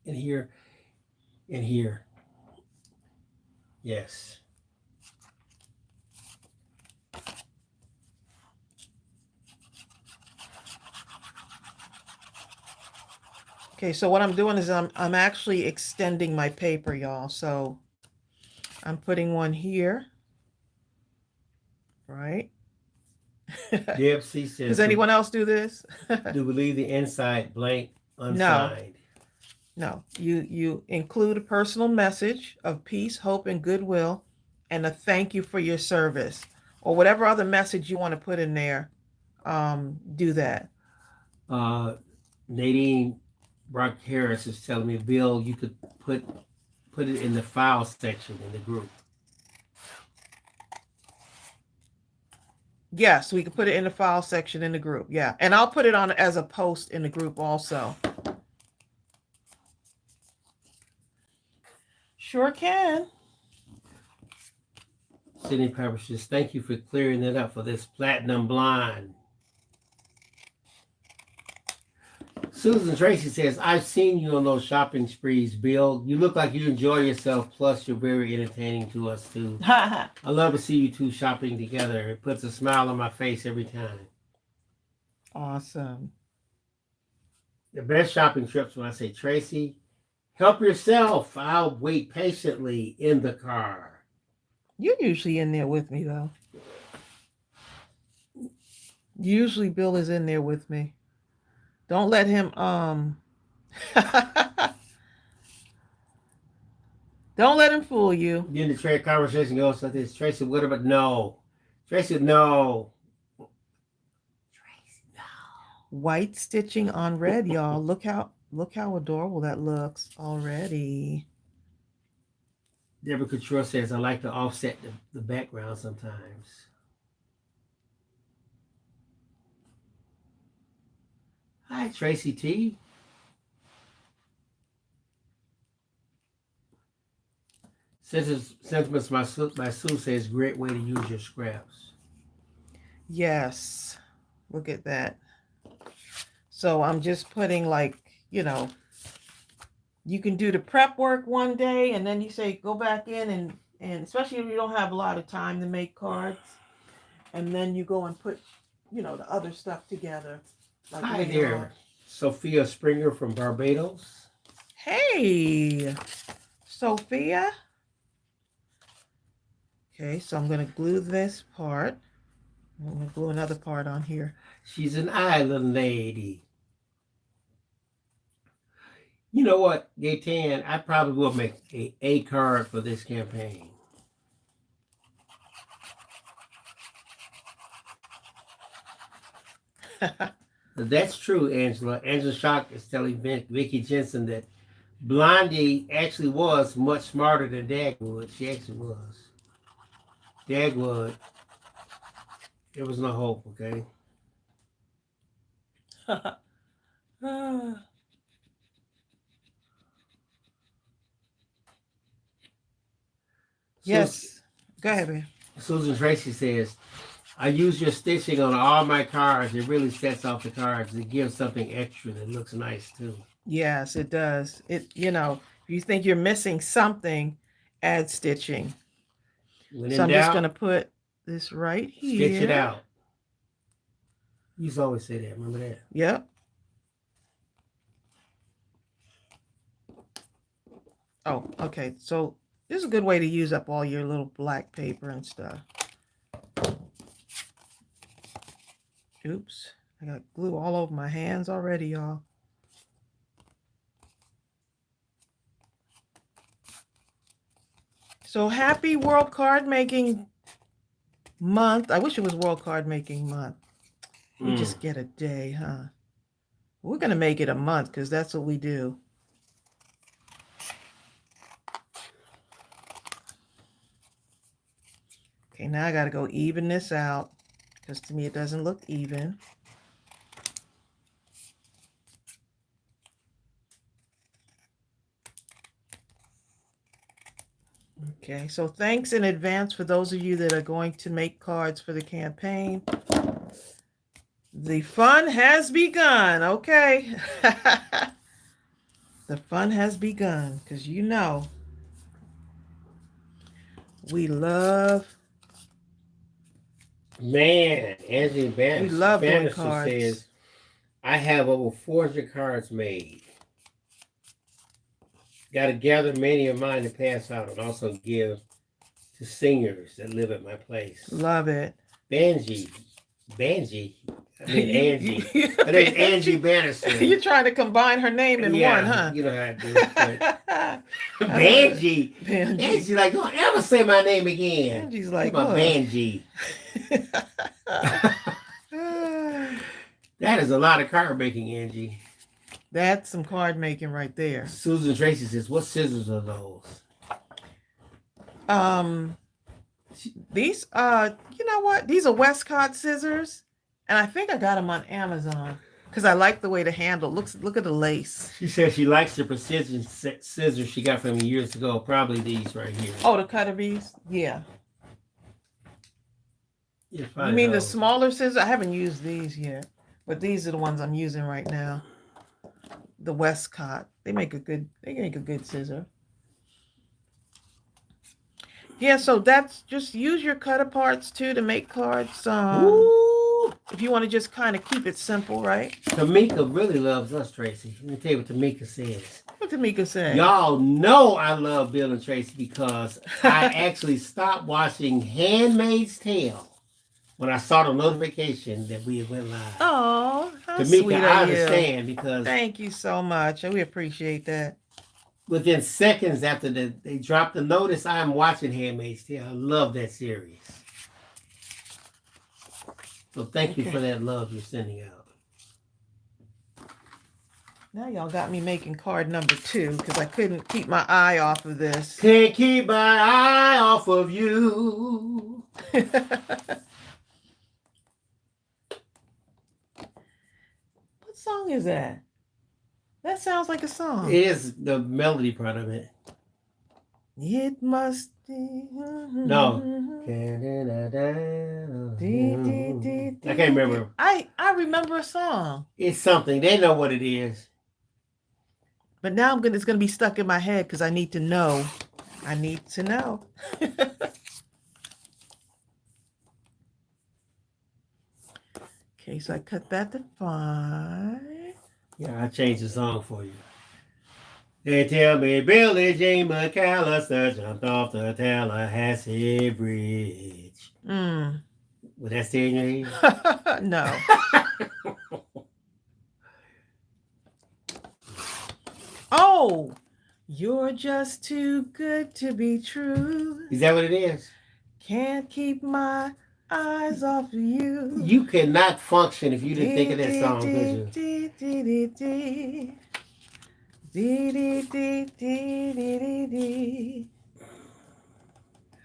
and here, and here. Yes. Okay, so what I'm doing is I'm actually extending my paper, y'all. So I'm putting one here, right? Deb C says, does anyone else do this? Do we leave the inside blank, unsigned? No. You include a personal message of peace, hope, and goodwill, and a thank you for your service, or whatever other message you want to put in there. Do that. Nadine Brock Harris is telling me, Bill, you could put it in the file section in the group. Yes, we can put it in the file section in the group. Yeah, and I'll put it on as a post in the group also. Sure can. Sydney Piper says, thank you for clearing that up for this platinum blonde. Susan Tracy says, I've seen you on those shopping sprees, Bill. You look like you enjoy yourself, plus you're very entertaining to us, too. I love to see you two shopping together. It puts a smile on my face every time. Awesome. The best shopping trips when I say, Tracy, help yourself. I'll wait patiently in the car. You're usually in there with me, though. Usually Bill is in there with me. Don't let him, don't let him fool you. Then the trade conversation goes like this. Tracy, what about no? Tracy, no. Tracy, no. White stitching on red, y'all. Look how Look how adorable that looks already. Deborah Couture says, I like to offset the background sometimes. Hi, Tracy T. Sentiments my Sue says, great way to use your scraps. Yes. Look at that. So I'm just putting like, you know, you can do the prep work one day and then you say go back in and especially if you don't have a lot of time to make cards and then you go and put, you know, the other stuff together like Hi later on. there, Sophia Springer from Barbados. Hey, Sophia. Okay, so I'm going to glue this part. I'm going to glue another part on here. She's an island lady. You know what, Gaetan? I probably will make a card for this campaign. That's true, Angela. Angela Shock is telling Vicky Jensen that Blondie actually was much smarter than Dagwood. She actually was. Dagwood, there was no hope, okay? Yes. Go ahead, babe. Susan Tracy says, I use your stitching on all my cards. It really sets off the cards. It gives something extra that looks nice too. Yes, it does. It, you know, if you think you're missing something, add stitching. When So in I'm just going doubt, to put this right stitch it here. out. You used to always say that. Remember that? Yep. Oh, okay. So this is a good way to use up all your little black paper and stuff. Oops. I got glue all over my hands already, y'all. So happy World Card Making Month. I wish it was World Card Making Month. We just get a day, huh? We're going to make it a month because that's what we do. Okay, now I got to go even this out because to me it doesn't look even. Okay, so thanks in advance for those of you that are going to make cards for the campaign. The fun has begun, okay? The fun has begun because you know we love Angie doing Bannister cards. says, I have over 400 cards made. Got to gather many of mine to pass out and also give to seniors that live at my place. Love it. Angie. Her name's Angie Bannister. You're trying to combine her name in one, huh? You know how I do. Banji. Angie, like, don't ever say my name again. Angie's like, my Banji. That is a lot of card making, Angie. That's some card making right there. Susan Tracy says, what scissors are those? These you know what? These are Westcott scissors, and I think I got them on Amazon because I like the way the handle looks. Look at the lace. She says she likes the precision scissors she got from me years ago. Probably these right here. Oh, the cutter bees? Yeah. You mean those. The smaller scissors? I haven't used these yet, but these are the ones I'm using right now. The Westcott. They make a good scissor. Yeah, so that's just use your cutter parts too to make cards. If you want to just kind of keep it simple, right? Tamika really loves us, Tracy. Let me tell you what Tamika says. What Tamika said? Y'all know I love Bill and Tracy because I actually stopped watching Handmaid's Tale when I saw the notification that we went live. Oh, Tamika, I understand because thank you so much. We appreciate that. Within seconds after they dropped the notice, I am watching Handmaid's Tale. I love that series. So thank you for that love you're sending out. Now y'all got me making card number 2 because I couldn't keep my eye off of this. Can't keep my eye off of you. What song is that? That sounds like a song. It is the melody part of it. It must be. No. I can't remember. I remember a song. It's something. They know what it is. But now it's gonna be stuck in my head because I need to know. I need to know. Okay, so I cut that to 5. Yeah, I changed the song for you. They tell me Billie Jean McAllister jumped off the Tallahassee Bridge. Would that stay in your head? No. Oh, you're just too good to be true. Is that what it is? Can't keep my eyes off of you. You cannot function if you didn't think of that song, could you?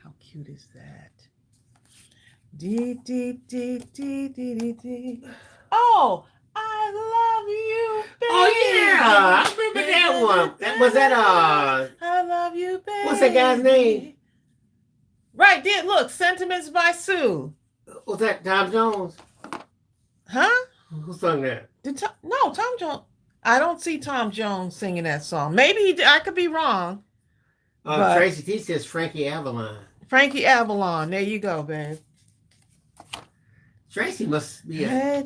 How cute is that? Oh, I love you, baby. Oh yeah, I remember that one. Was that I love you, baby. What's that guy's name? Right there, look, Sentiments by Sue. Was that Tom Jones? Huh? Who sung that? No, Tom Jones. I don't see Tom Jones singing that song. Maybe he did. I could be wrong. Tracy T says Frankie Avalon. Frankie Avalon. There you go, babe. Tracy must be a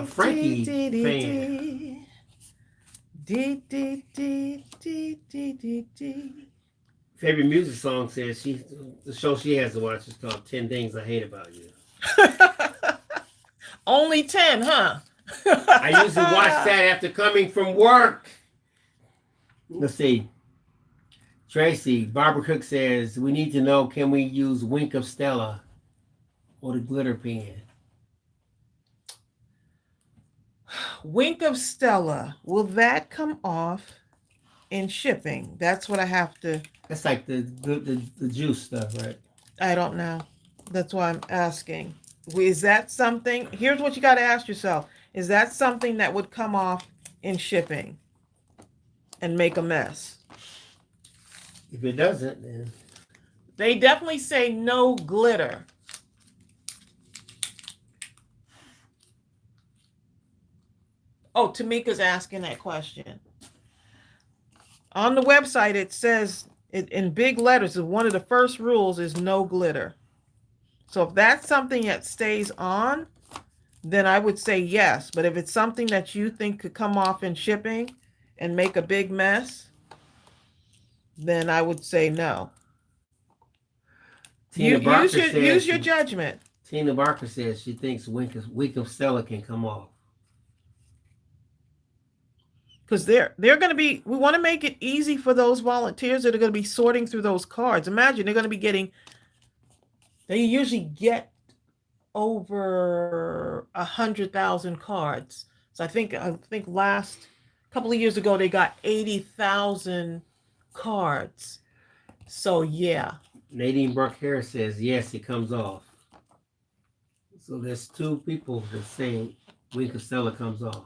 Frankie fan. Favorite music song says the show she has to watch is called 10 Things I Hate About You. Only 10, huh? I usually watch that after coming from work. Let's see. Tracy, Barbara Cook says, we need to know, can we use Wink of Stella or the glitter pen? Wink of Stella. Will that come off in shipping? That's what I have to. That's like the juice stuff, right? I don't know. That's why I'm asking. Is that something? Here's what you got to ask yourself. Is that something that would come off in shipping and make a mess? If it doesn't, then. They definitely say no glitter. Oh, Tamika's asking that question. On the website, it says in big letters, one of the first rules is no glitter. So if that's something that stays on, then I would say yes. But if it's something that you think could come off in shipping and make a big mess, then I would say no. Use your judgment. Tina Barker says she thinks Wink of Stella can come off. Because they're going to be, we want to make it easy for those volunteers that are going to be sorting through those cards. Imagine they're going to be they usually get over 100,000 cards. So I think last couple of years ago, they got 80,000 cards. So yeah. Nadine Brock Harris says, yes, it comes off. So there's 2 people that say Wink of Stella comes off.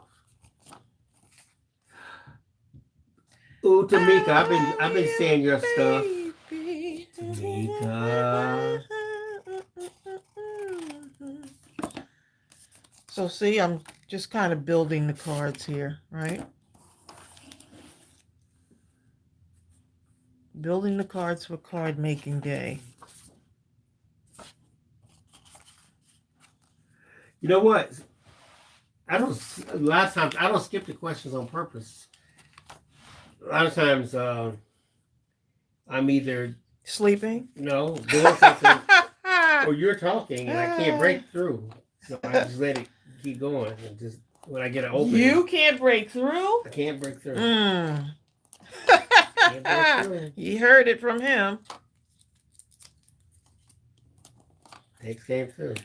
Ooh, Tamika, I've been saying your stuff. Tamika. So see, I'm just kind of building the cards here, right? Building the cards for card making day. You know what? A lot of times I don't skip the questions on purpose. A lot of times I'm either sleeping, doing something, or you're talking and I can't break through. So I just let it keep going, and just when I get an opening. You can't break through? I can't break through. Can't break through. You heard it from him. Text came through.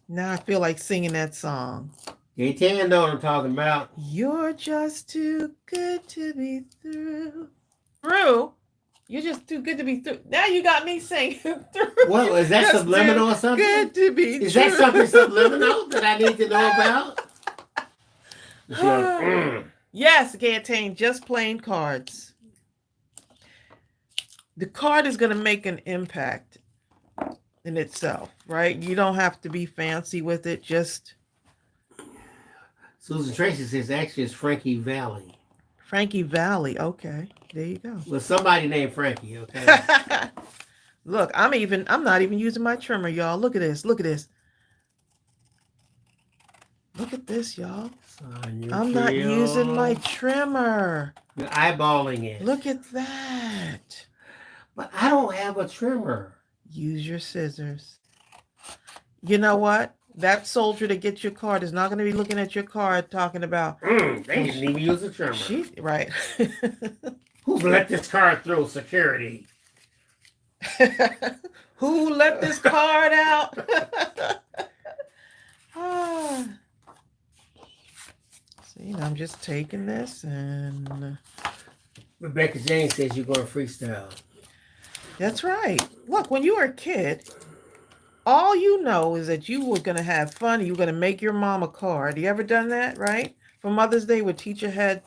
Now I feel like singing that song. Gaten know what I'm talking about. You're just too good to be through. Through? You're just too good to be through. Now you got me singing through. What is that, Just subliminal or too something? good to be Is true. that something subliminal that I need to know about? Yes, Gantane, just playing cards. The card is going to make an impact in itself, right? You don't have to be fancy with it. Just Susan Tracy says actually it's Frankie Valley. Frankie Valley. Okay, there you go. Well, somebody named Frankie. Okay. Look, I'm not even using my trimmer, y'all. Look at this. Look at this. Look at this, y'all. I'm not using my trimmer. You're eyeballing it. Look at that. But I don't have a trimmer. Use your scissors. You know what? That soldier that gets your card is not going to be looking at your card talking about. They didn't even use a trimmer. Right. Who let this card through security? Who let this card out? Ah. See, I'm just taking this and. Rebecca James says you're going freestyle. That's right. Look, when you were a kid, all you know is that you were going to have fun. You were going to make your mom a card. You ever done that, right? For Mother's Day, when teacher had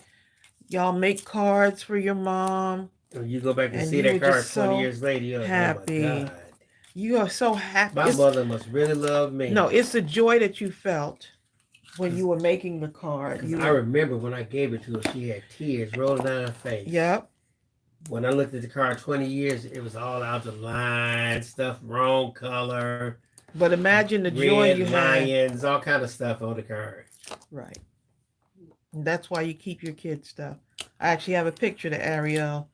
y'all make cards for your mom. When you go back and see that card 20 years later, you're like, happy. Oh my God. You are so happy. My mother must really love me. No, it's the joy that you felt when you were making the card. I remember when I gave it to her, she had tears rolling down her face. Yep. When I looked at the card 20 years, it was all out of line, stuff, wrong color. But imagine the joy you had. All kind of stuff on the card. Right. And that's why you keep your kids' stuff. I actually have a picture that Ariel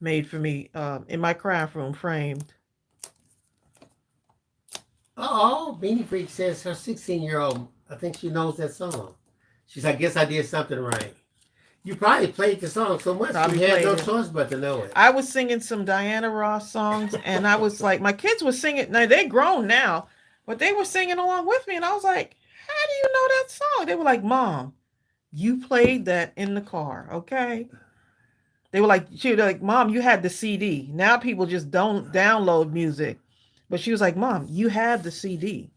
made for me in my craft room, framed. Oh, Beanie Freak says her 16-year-old, I think she knows that song. She's like, I guess I did something right. You probably played the song so much you had no choice but to know it. I was singing some Diana Ross songs, and I was like, my kids were singing. Now, they're grown now, but they were singing along with me, and I was like, how do you know that song? They were like, Mom, you played that in the car, okay? They were like, Mom, you had the CD. Now people just don't download music. But she was like, Mom, you had the CD.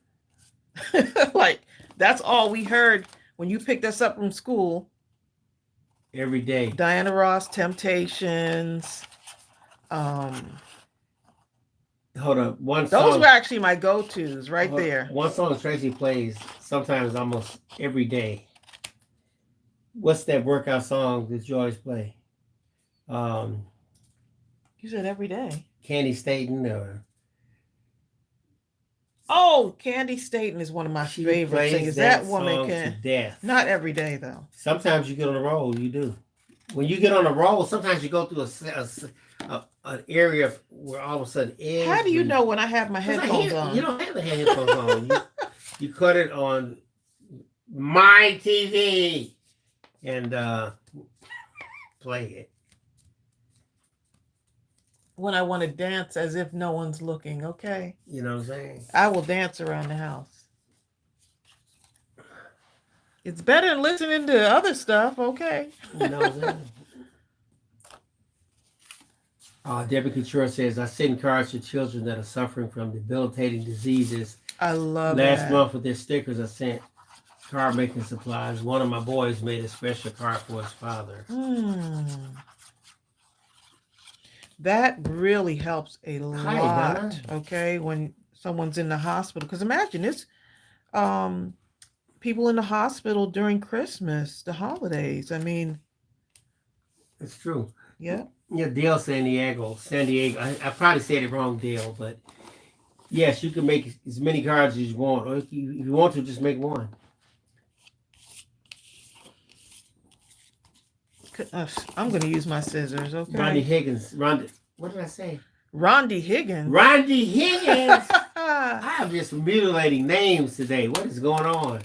Like, that's all we heard when you picked us up from school. Every day. Diana Ross, Temptations. Hold up. Those were actually my go-tos right there. One song Tracy plays sometimes almost every day. What's that workout song that you always play? You said every day. Candy Staten or... Oh, Candy Staten is one of my favorite singers. That woman can. Death. Not every day, though. Sometimes you get on a roll, you do. When you get on a roll, sometimes you go through an area where all of a sudden... How do you know when I have my headphones on? You don't have the headphones on. You cut it on my TV and play it. When I want to dance as if no one's looking, okay? You know what I'm saying? I will dance around the house. It's better than listening to other stuff, okay? You know what I'm saying? Debbie Couture says, I send cards to children that are suffering from debilitating diseases. I love that. Last month with their stickers, I sent card making supplies. One of my boys made a special card for his father. That really helps a lot, okay, when someone's in the hospital. Because imagine it's people in the hospital during Christmas, the holidays. I mean, it's true. Yeah. Yeah, Dale San Diego. I probably said it wrong, Dale, but yes, you can make as many cards as you want. Or if you want to, just make one. I'm going to use my scissors, okay? Rondi Higgins. What did I say? Rondi Higgins. Rondi Higgins. I am just mutilating names today. What is going on?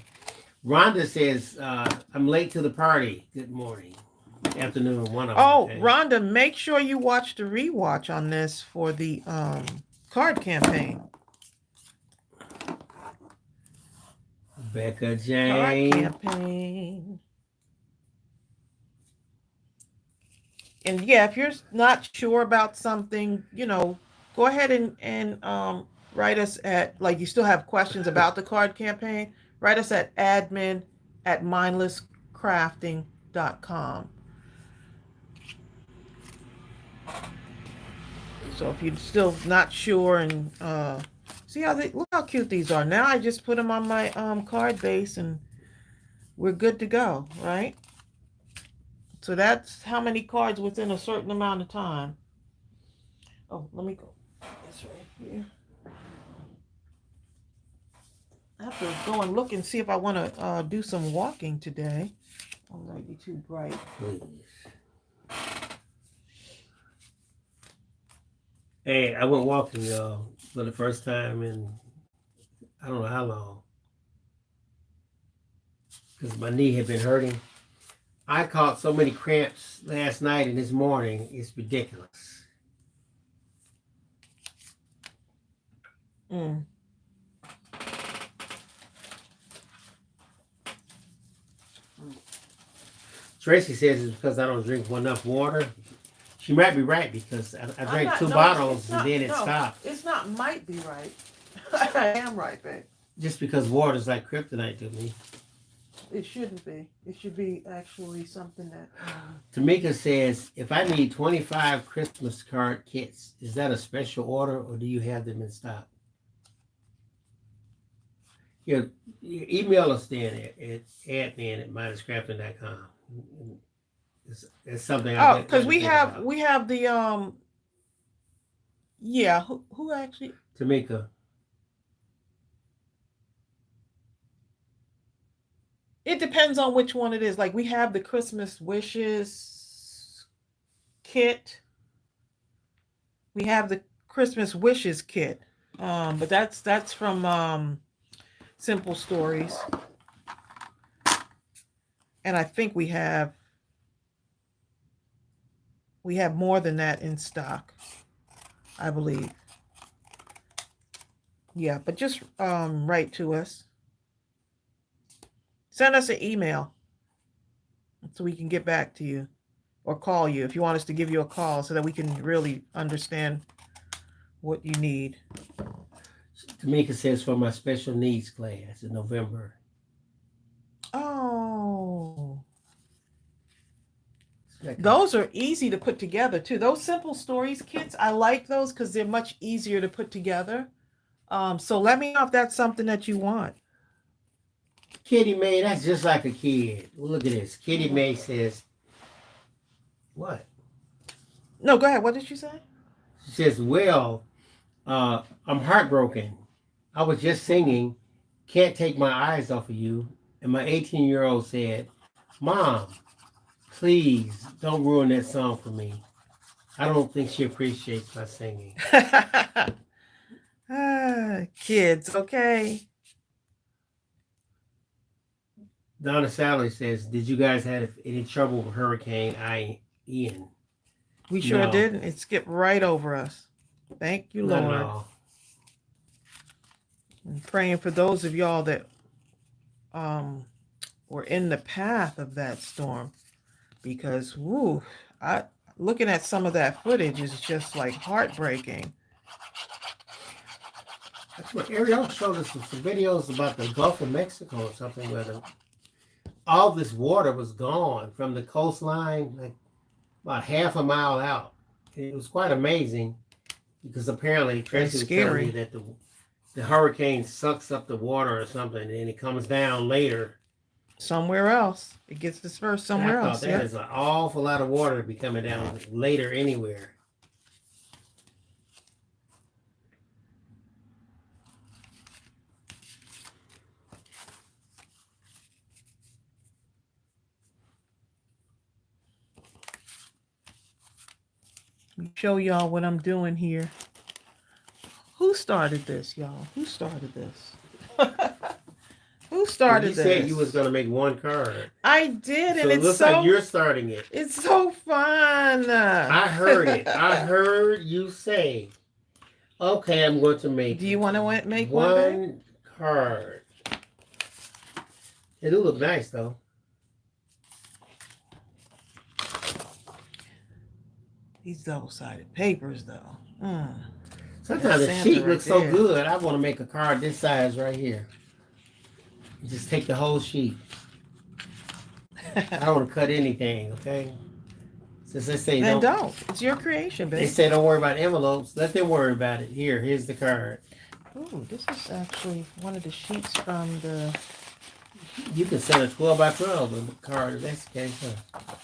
Rhonda says, I'm late to the party. Good morning. Afternoon, one of them. Oh, okay. Rhonda, make sure you watch the rewatch on this for the card campaign. Becca card Jane. campaign. And yeah, if you're not sure about something, go ahead and write us at, like, you still have questions about the card campaign, write us at admin@mindlesscrafting.com. So if you're still not sure, and see how they look, how cute these are. Now I just put them on my card base and we're good to go, right? So that's how many cards within a certain amount of time. Oh, let me go this right here. I have to go and look and see if I want to do some walking today. Oh, it might be too bright. Please. Hey, I went walking, y'all, for the first time in I don't know how long, because my knee had been hurting. I caught so many cramps last night and this morning. It's ridiculous. Mm. Tracy says it's because I don't drink enough water. She might be right, because I drank not, two no, bottles not, and then it no, stopped. It's not might be right. I am right, babe. Just because water is like kryptonite to me. It shouldn't be. It should be actually something that. Tamika says, if I need 25 Christmas card kits, is that a special order or do you have them in stock? Yeah, email us then at admin@mindlesscrafting.com. It's something. Oh, because we have the yeah. Who actually? Tamika. It depends on which one it is. Like, we have the Christmas wishes kit. We have the Christmas wishes kit. But that's from Simple Stories. And I think we have more than that in stock, I believe. Yeah, but just write to us. Send us an email so we can get back to you, or call you if you want us to give you a call so that we can really understand what you need. Tamika says, for my special needs class in November. Oh. Those are easy to put together too. Those Simple Stories kits, I like those because they're much easier to put together. So let me know if that's something that you want. Kitty May, that's just like a kid. Well, look at this. Kitty May says, what? No, go ahead. What did you say? She says, well, I'm heartbroken. I was just singing Can't Take My Eyes Off of You, and my 18-year-old said, Mom, please don't ruin that song for me. I don't think she appreciates my singing. Kids, okay. Donna Sally says, did you guys have any trouble with Hurricane Ian? We sure didn't. It skipped right over us. Thank you, Not Lord. at all. I'm praying for those of y'all that were in the path of that storm, because looking at some of that footage is just like heartbreaking. That's what Ariel showed us some videos about the Gulf of Mexico or something, where all this water was gone from the coastline, like about half a mile out. It was quite amazing, because apparently Tracy was telling me that the hurricane sucks up the water or something, and it comes down later. Somewhere else. It gets dispersed somewhere else. That is an awful lot of water to be coming down later anywhere. Show y'all what I'm doing here. Who started this, y'all? Who started this? Who started this? You said you was going to make one card. I did, and it looks like you're starting it. It's so fun. I heard it. I heard you say, okay, I'm going to make. Do you want to make one card? It do look nice though. These double-sided papers, though. Sometimes the Santa sheet right looks so there. good. I want to make a card this size right here. Just take the whole sheet. I don't want to cut anything, okay? Since they say Then don't, don't. It's your creation, they babe. say don't worry about envelopes. Let them worry about it. Here's the card. Ooh, this is actually one of the sheets from the... You can send a 12 by 12 with the card if that's the case, huh?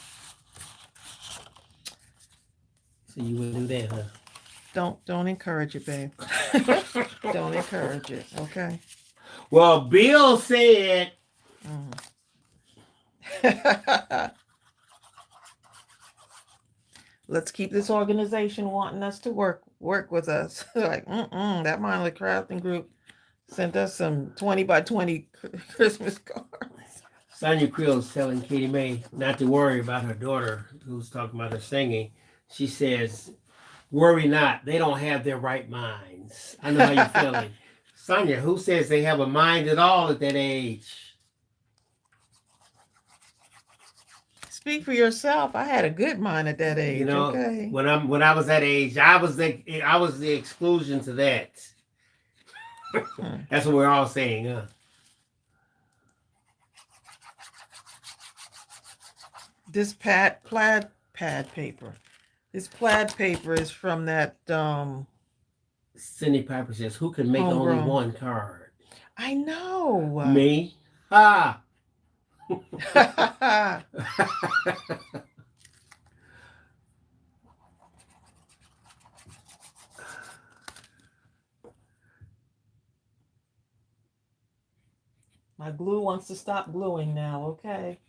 So you would do that, huh? Don't encourage it, babe. Don't encourage it, okay? Well, Bill said... Let's keep this organization wanting us to work with us. Like, that Mindless Crafting group sent us some 20 by 20 Christmas cards. Sonia Creel's telling Katie Mae not to worry about her daughter who's talking about her singing. She says, worry not. They don't have their right minds. I know how you're feeling. Sonia, who says they have a mind at all at that age? Speak for yourself. I had a good mind at that age. You know, okay. when I was that age, I was the exclusion to that. That's what we're all saying, huh? This plaid paper. This plaid paper is from that Cindy Piper says, who can make only one card? I know. Me? Ah. My glue wants to stop gluing now, okay?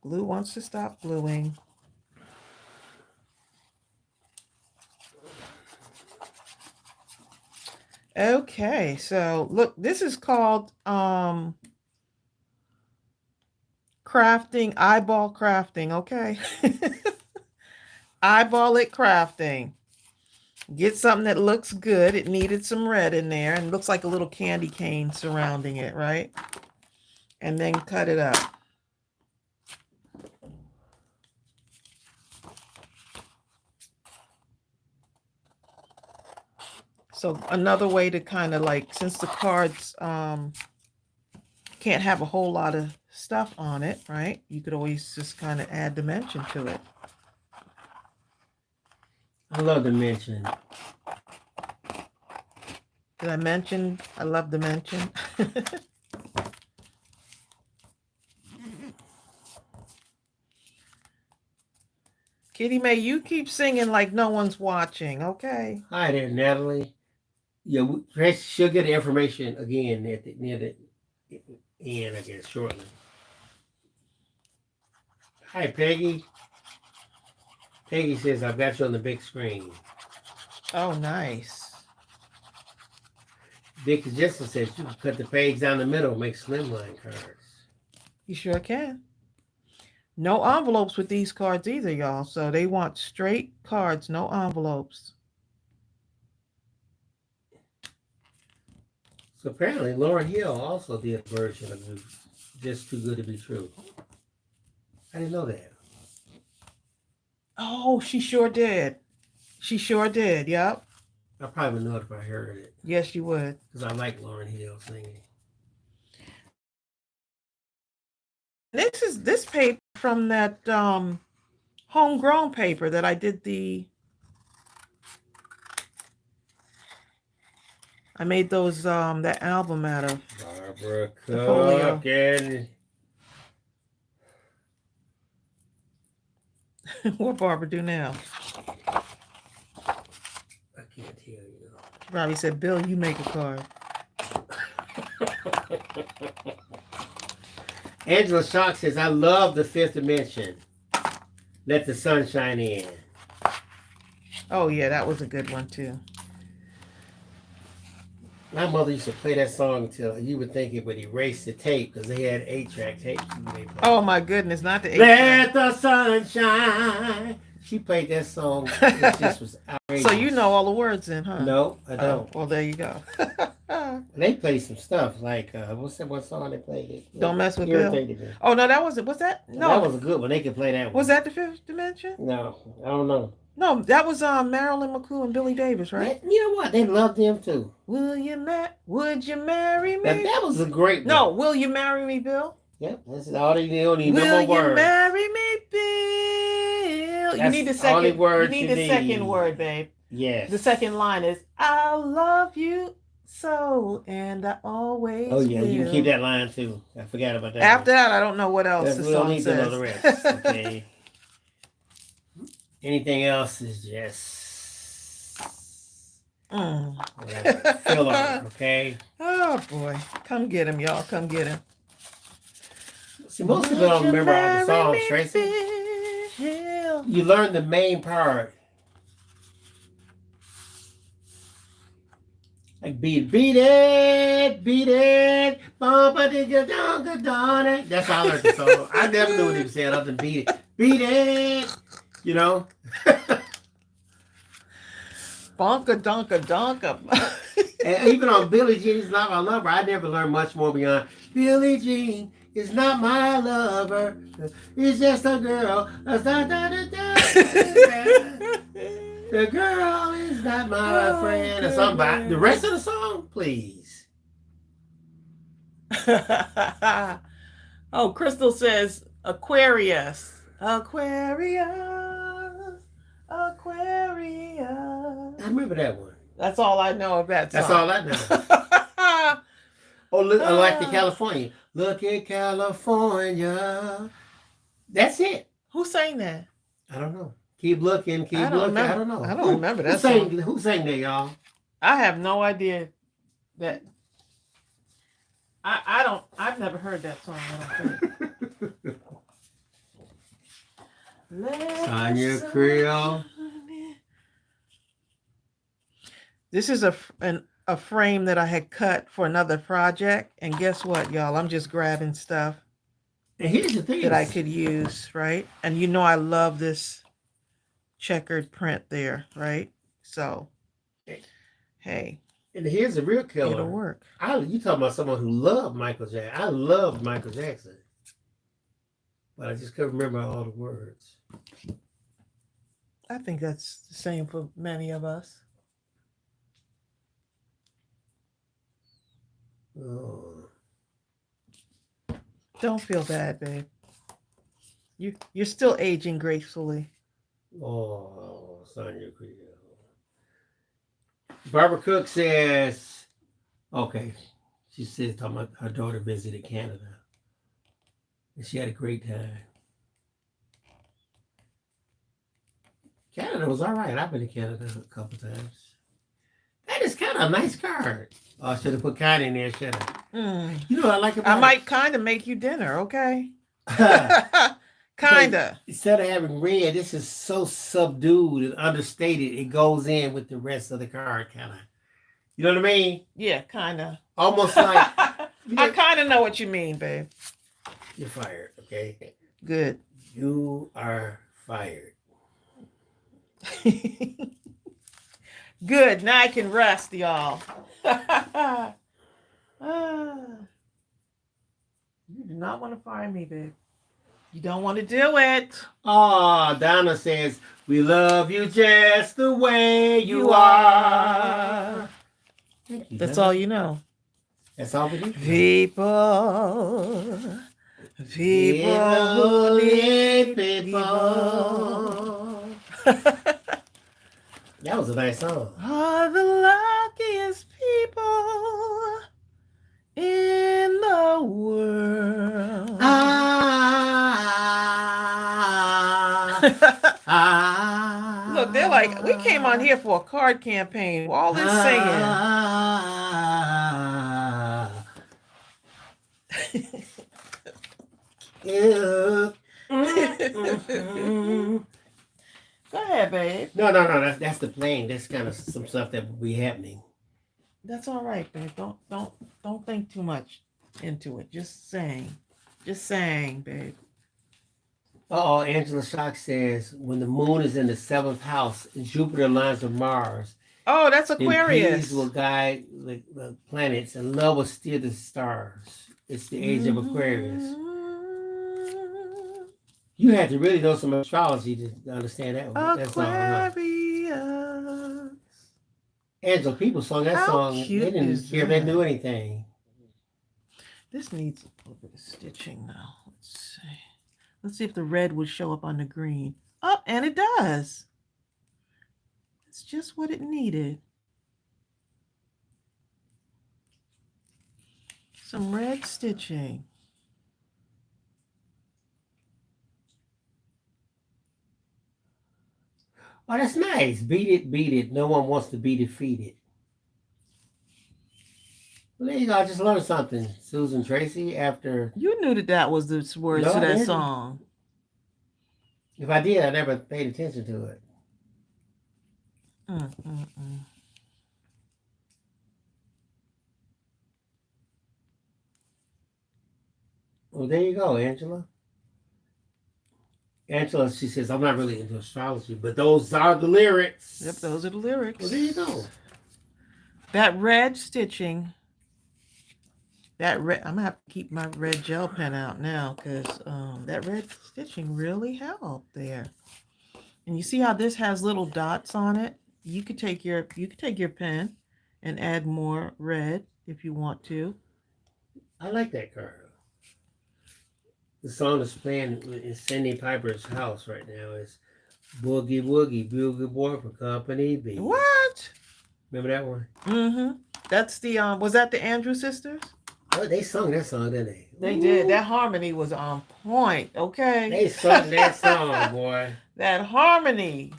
Glue wants to stop gluing. Okay, so look, this is called crafting, eyeball crafting, okay? Eyeball it crafting. Get something that looks good. It needed some red in there and looks like a little candy cane surrounding it, right? And then cut it up. So another way to kind of like, since the cards can't have a whole lot of stuff on it, right? You could always just kind of add dimension to it. I love dimension. Did I mention I love dimension? Kitty Mae, you keep singing like no one's watching, okay? Hi there, Natalie. Yeah, she'll get the information again near the end, I guess, shortly. Hi, Peggy. Peggy says, I've got you on the big screen. Oh, nice. Vic Jessica says, you can cut the page down the middle, make slimline cards. You sure can. No envelopes with these cards either, y'all. So they want straight cards, no envelopes. So apparently Lauryn Hill also did a version of Just Too Good to Be True. I didn't know that. Oh, she sure did. She sure did, yep. I probably would know it if I heard it. Yes, you would. Because I like Lauryn Hill singing. This is this paper from that homegrown paper that I did I made those that album out of. Barbara Cook and What Barbara do now? I can't tell you. Robbie said, Bill, you make a card. Angela Shock says, I love the fifth dimension. Let the sun shine in. Oh, yeah, that was a good one, too. My mother used to play that song until you would think it would erase the tape because they had 8-track tapes. Oh, my goodness, not the 8-track. Let the sun shine. She played that song. It just was outrageous. So you know all the words then, huh? No, I don't. Well, there you go. They play some stuff like what's that one song they played? Don't mess with Bill. Irritated me. Oh no, that wasn't. Was that? That No. was a good one. They could play that one. Was that the Fifth Dimension? No, I don't know. No, that was Marilyn McCoo and Billy Davis, right? You know what? They loved them too. Would you marry me? That was a great one. No, will you marry me, Bill? Yep, that's all they don't need Will no more you words. marry me, Bill? That's you need the second. only words you need you the need. second word, babe. Yes. The second line is "I love you so, and I always." Oh yeah, will. you can keep that line too. I forgot about that. After that, I don't know what else the we don't song need says. to know the rest. Okay. Anything else is just filler. Okay. Oh boy, come get him, y'all. Come get him. See, most people don't remember all the songs, Tracy. You learn the main part. Like beat it, bumpa digga donka don it. That's how I learned the song. I never knew what he was saying other than beat it, you know. Bonka donka donka. And even on Billie Jean is Not My Lover, I never learned much more beyond Billie Jean is not my lover. It's just a girl. The girl is not my friend. Or something about the rest of the song, please. Oh, Crystal says Aquarius. Aquarius. Aquarius. I remember that one. That's all I know of that song. That's all I know. Oh, look, I like the California. Look at California. That's it. Who sang that? I don't know. Keep looking, keep looking. Remember. I don't know. I don't remember that song. song. Who sang that, y'all? I have no idea that. I've never heard that song. I don't think. Sonia Creole. This is a frame that I had cut for another project, and guess what, y'all? I'm just grabbing stuff and here's the thing that I could use, right? And you know I love this checkered print there, right? So, hey. And here's the real killer. It'll work. You talking about someone who loved Michael Jackson. I loved Michael Jackson. But I just couldn't remember all the words. I think that's the same for many of us. Oh. Don't feel bad, babe. You're still aging gracefully. Oh, Sonia Creole. Barbara Cook says, okay, she says talking about her daughter visited Canada. And she had a great time. Canada was all right. I've been to Canada a couple times. That is kind of a nice card. Oh, I should have put kind in there, should I? You know what I like about I might kind of make you dinner, okay? Kinda. Instead of having red, this is so subdued and understated. It goes in with the rest of the card, kind of. You know what I mean? Yeah, kind of. Almost like. I kind of know what you mean, babe. You're fired, okay? Good. You are fired. Good. Now I can rest, y'all. You do not want to fire me, babe. You don't want to do it. Oh, Donna says, we love you just the way you are. Thank you, That's Donna. all you know. That's all we need. People who need people. That was a nice song. Are the luckiest people in the world. Look, they're like, we came on here for a card campaign. All this singing. Go ahead, babe. No. That's the plane. That's kind of some stuff that will be happening. That's all right, babe. Don't think too much into it. Just saying, babe. Angela Shock says, when the moon is in the 7th house, Jupiter lines with Mars, Oh, that's Then peace Aquarius. will guide the planets, and love will steer the stars. It's the age of Aquarius. Mhm. You had to really know some astrology to understand that song, huh? Aquarius. Angela, people sung that How song. They cute didn't is care if they knew that? anything. This needs a little bit of stitching now. Let's see. Let's see if the red would show up on the green. Oh, and it does. It's just what it needed. Some red stitching. Oh, that's nice. Beat it, beat it. No one wants to be defeated. Well, there you go. I just learned something. Susan Tracy after. You knew that that was the words No, to I that didn't. song. If I did, I never paid attention to it. Mm, mm, mm. Well, there you go, Angela. Angela, she says, I'm not really into astrology, but those are the Yep, lyrics. those are the Well, there you lyrics. go. That red stitching, that red, I'm gonna have to keep my red gel pen out now because that red stitching really helped there. And you see how this has little dots on it? You could take your pen and add more red if you want to. I like that card. The song that's playing in Cindy Piper's house right now is Boogie Woogie Bugle Boy for Company B. What? Remember that one? Mm-hmm. That's the was that the Andrew sisters? Oh, they sung that song, didn't they? They did. Ooh, That harmony was on point. Okay. they sung that song, boy. That harmony.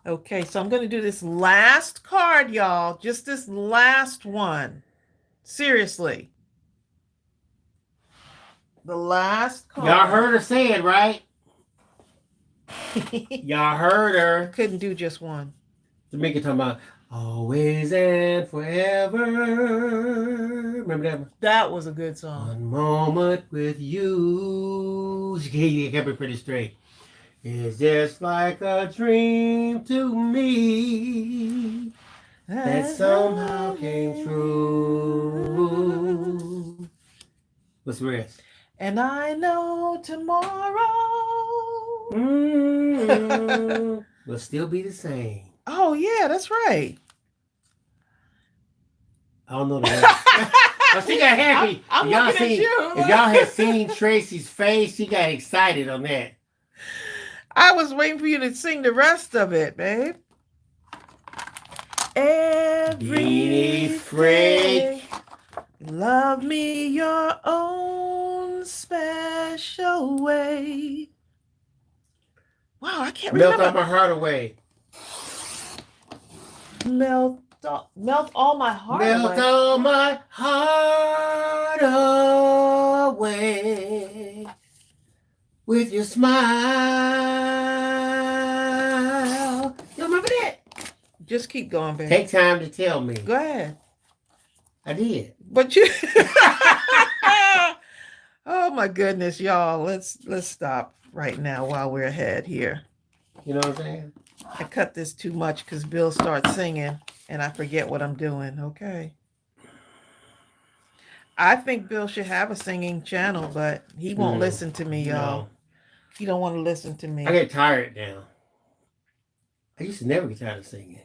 Okay, so I'm going to do this last card, y'all. Just this last one. Seriously. The last card. Y'all heard her say it, right? Y'all heard her. Couldn't do just one. Tamika talking about always and forever. Remember that one? That was a good song. One moment with you. She kept it pretty straight. It's just like a dream to me that somehow came true. What's the rest? And I know tomorrow Will still be the same. Oh, yeah, that's right. I don't know the rest. Oh, she got happy. I'm y'all looking at seen, you. If y'all had seen Tracy's face, she got excited on that. I was waiting for you to sing the rest of it, babe. Every Beanie day, freak. love me your own special way. Wow, I can't Melt remember. all my heart away. Melt all my heart Melt away. all my heart away with your smile. You remember that? Just keep going, babe. Take time to tell me. Go ahead. I did. But you Oh my goodness, y'all. Let's stop right now while we're ahead here. You know what I'm saying? I cut this too much because Bill starts singing and I forget what I'm doing. Okay. I think Bill should have a singing channel, but he won't listen to me, y'all. No. He don't want to listen to me. I get tired now. I used to never get tired of singing.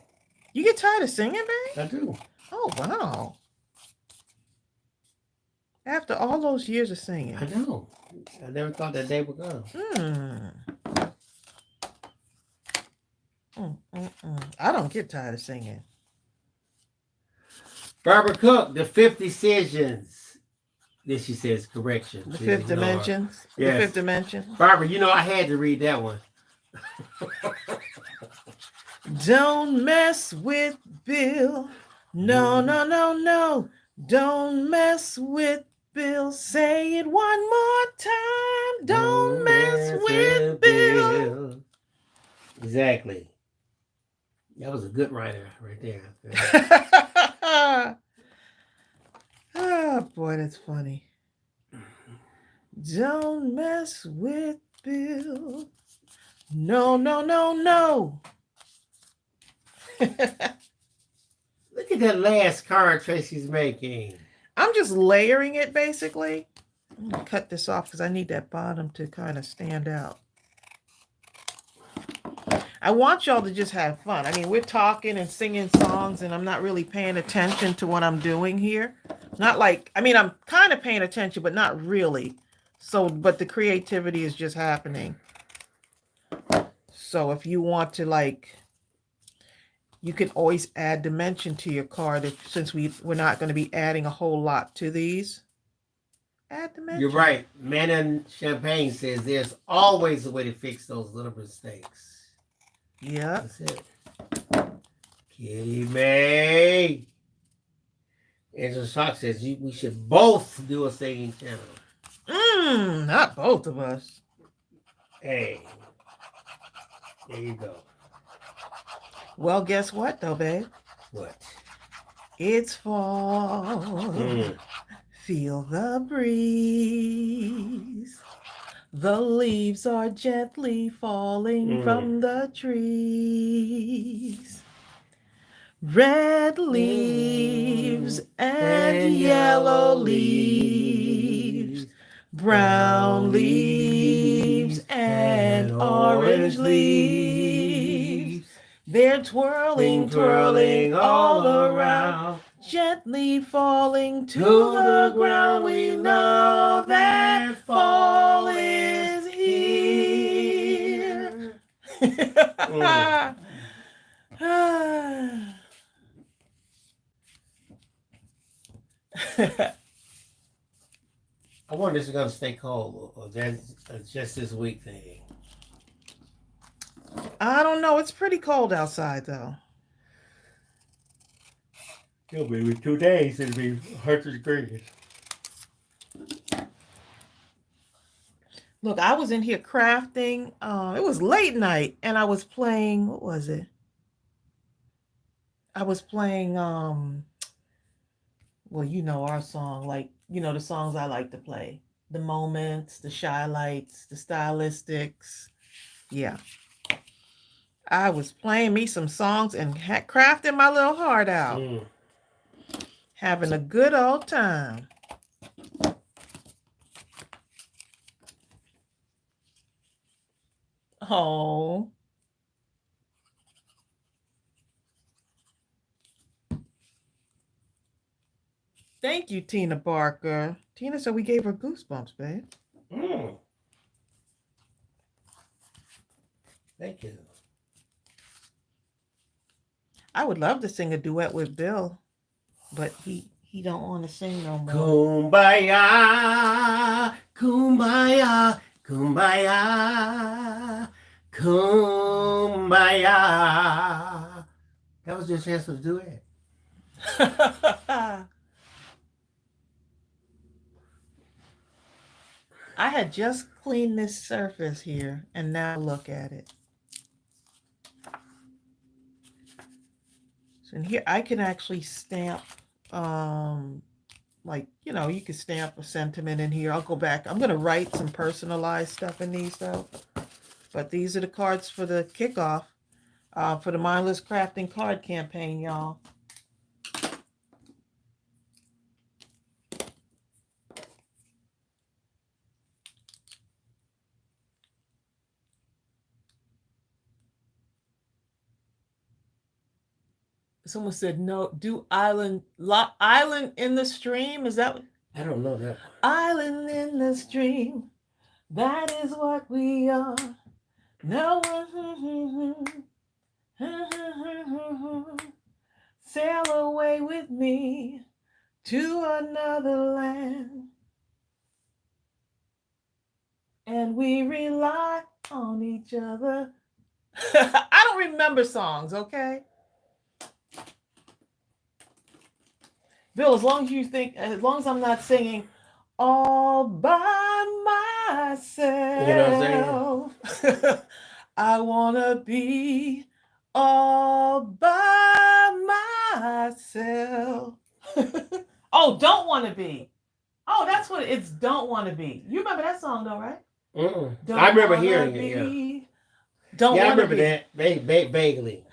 You get tired of singing, babe? I do. Oh, wow. After all those years of singing. I know. I never thought that day would come. I don't get tired of singing. Barbara Cook, The Fifth Decisions. Then she says correction. The Fifth Dimension. Yes. The Fifth Dimension. Barbara, you know I had to read that one. Don't mess with Bill. No, no, no, no. Don't mess with Bill. Say it one more time. Don't mess with Bill. Exactly. That was a good writer right there. Oh, boy, that's funny. Don't mess with spill. No, no, no, no. Look at that last card Tracy's making. I'm just layering it basically. I'm gonna cut this off because I need that bottom to kind of stand out. I want y'all to just have fun. I mean, we're talking and singing songs, and I'm not really paying attention to what I'm doing here. Not like, I mean, I'm kind of paying attention, but not really. So, but the creativity is just happening. So if you want to, like, you can always add dimension to your card since we're not going to be adding a whole lot to these. Add dimension. You're right. Man and Champagne says there's always a way to fix those little mistakes. Yeah. That's it. Kitty May. Angela Shock says we should both do a singing channel. Not both of us. Hey. There you go. Well, guess what though, babe? What? It's fall. Feel the breeze. The leaves are gently falling from the trees. Red leaves and yellow leaves. Brown leaves and orange leaves. They're twirling, twirling all around. Gently falling to the ground, we know that fall is here. I wonder if it's going to stay cold or that's just this week thing. I don't know. It's pretty cold outside though. It'll be with 2 days. It'll be 100 degrees. Look, I was in here crafting. It was late night, and I was playing. What was it? I was playing. Well, you know our song, like the songs I like to play. The Moments, the Shy Lights, the Stylistics. Yeah. I was playing me some songs and crafting my little heart out. Having a good old time. Oh. Thank you, Tina Barker. Tina said we gave her goosebumps, babe. Thank you. I would love to sing a duet with Bill, but he don't want to sing no more. Kumbaya, kumbaya, kumbaya, kumbaya. That was your chance to do it. I had just cleaned this surface here, and now look at it. So in here, I can actually stamp, like, you can stamp a sentiment in here. I'll go back. I'm going to write some personalized stuff in these, though. But these are the cards for the kickoff, for the Mindless Crafting card campaign, y'all. Someone said no. Do island in the stream? Is that what? I don't know that. Island in the stream. That is what we are. No one. Sail away with me to another land, and we rely on each other. I don't remember songs, okay? Bill, as long as I'm not singing all by myself, you know what I'm saying? I want to be all by myself. Oh, don't want to be. Oh, that's what it's don't want to be. You remember that song though, right? I Don't remember wanna hearing it. Yeah, be. Don't yeah, I wanna remember be. that vaguely.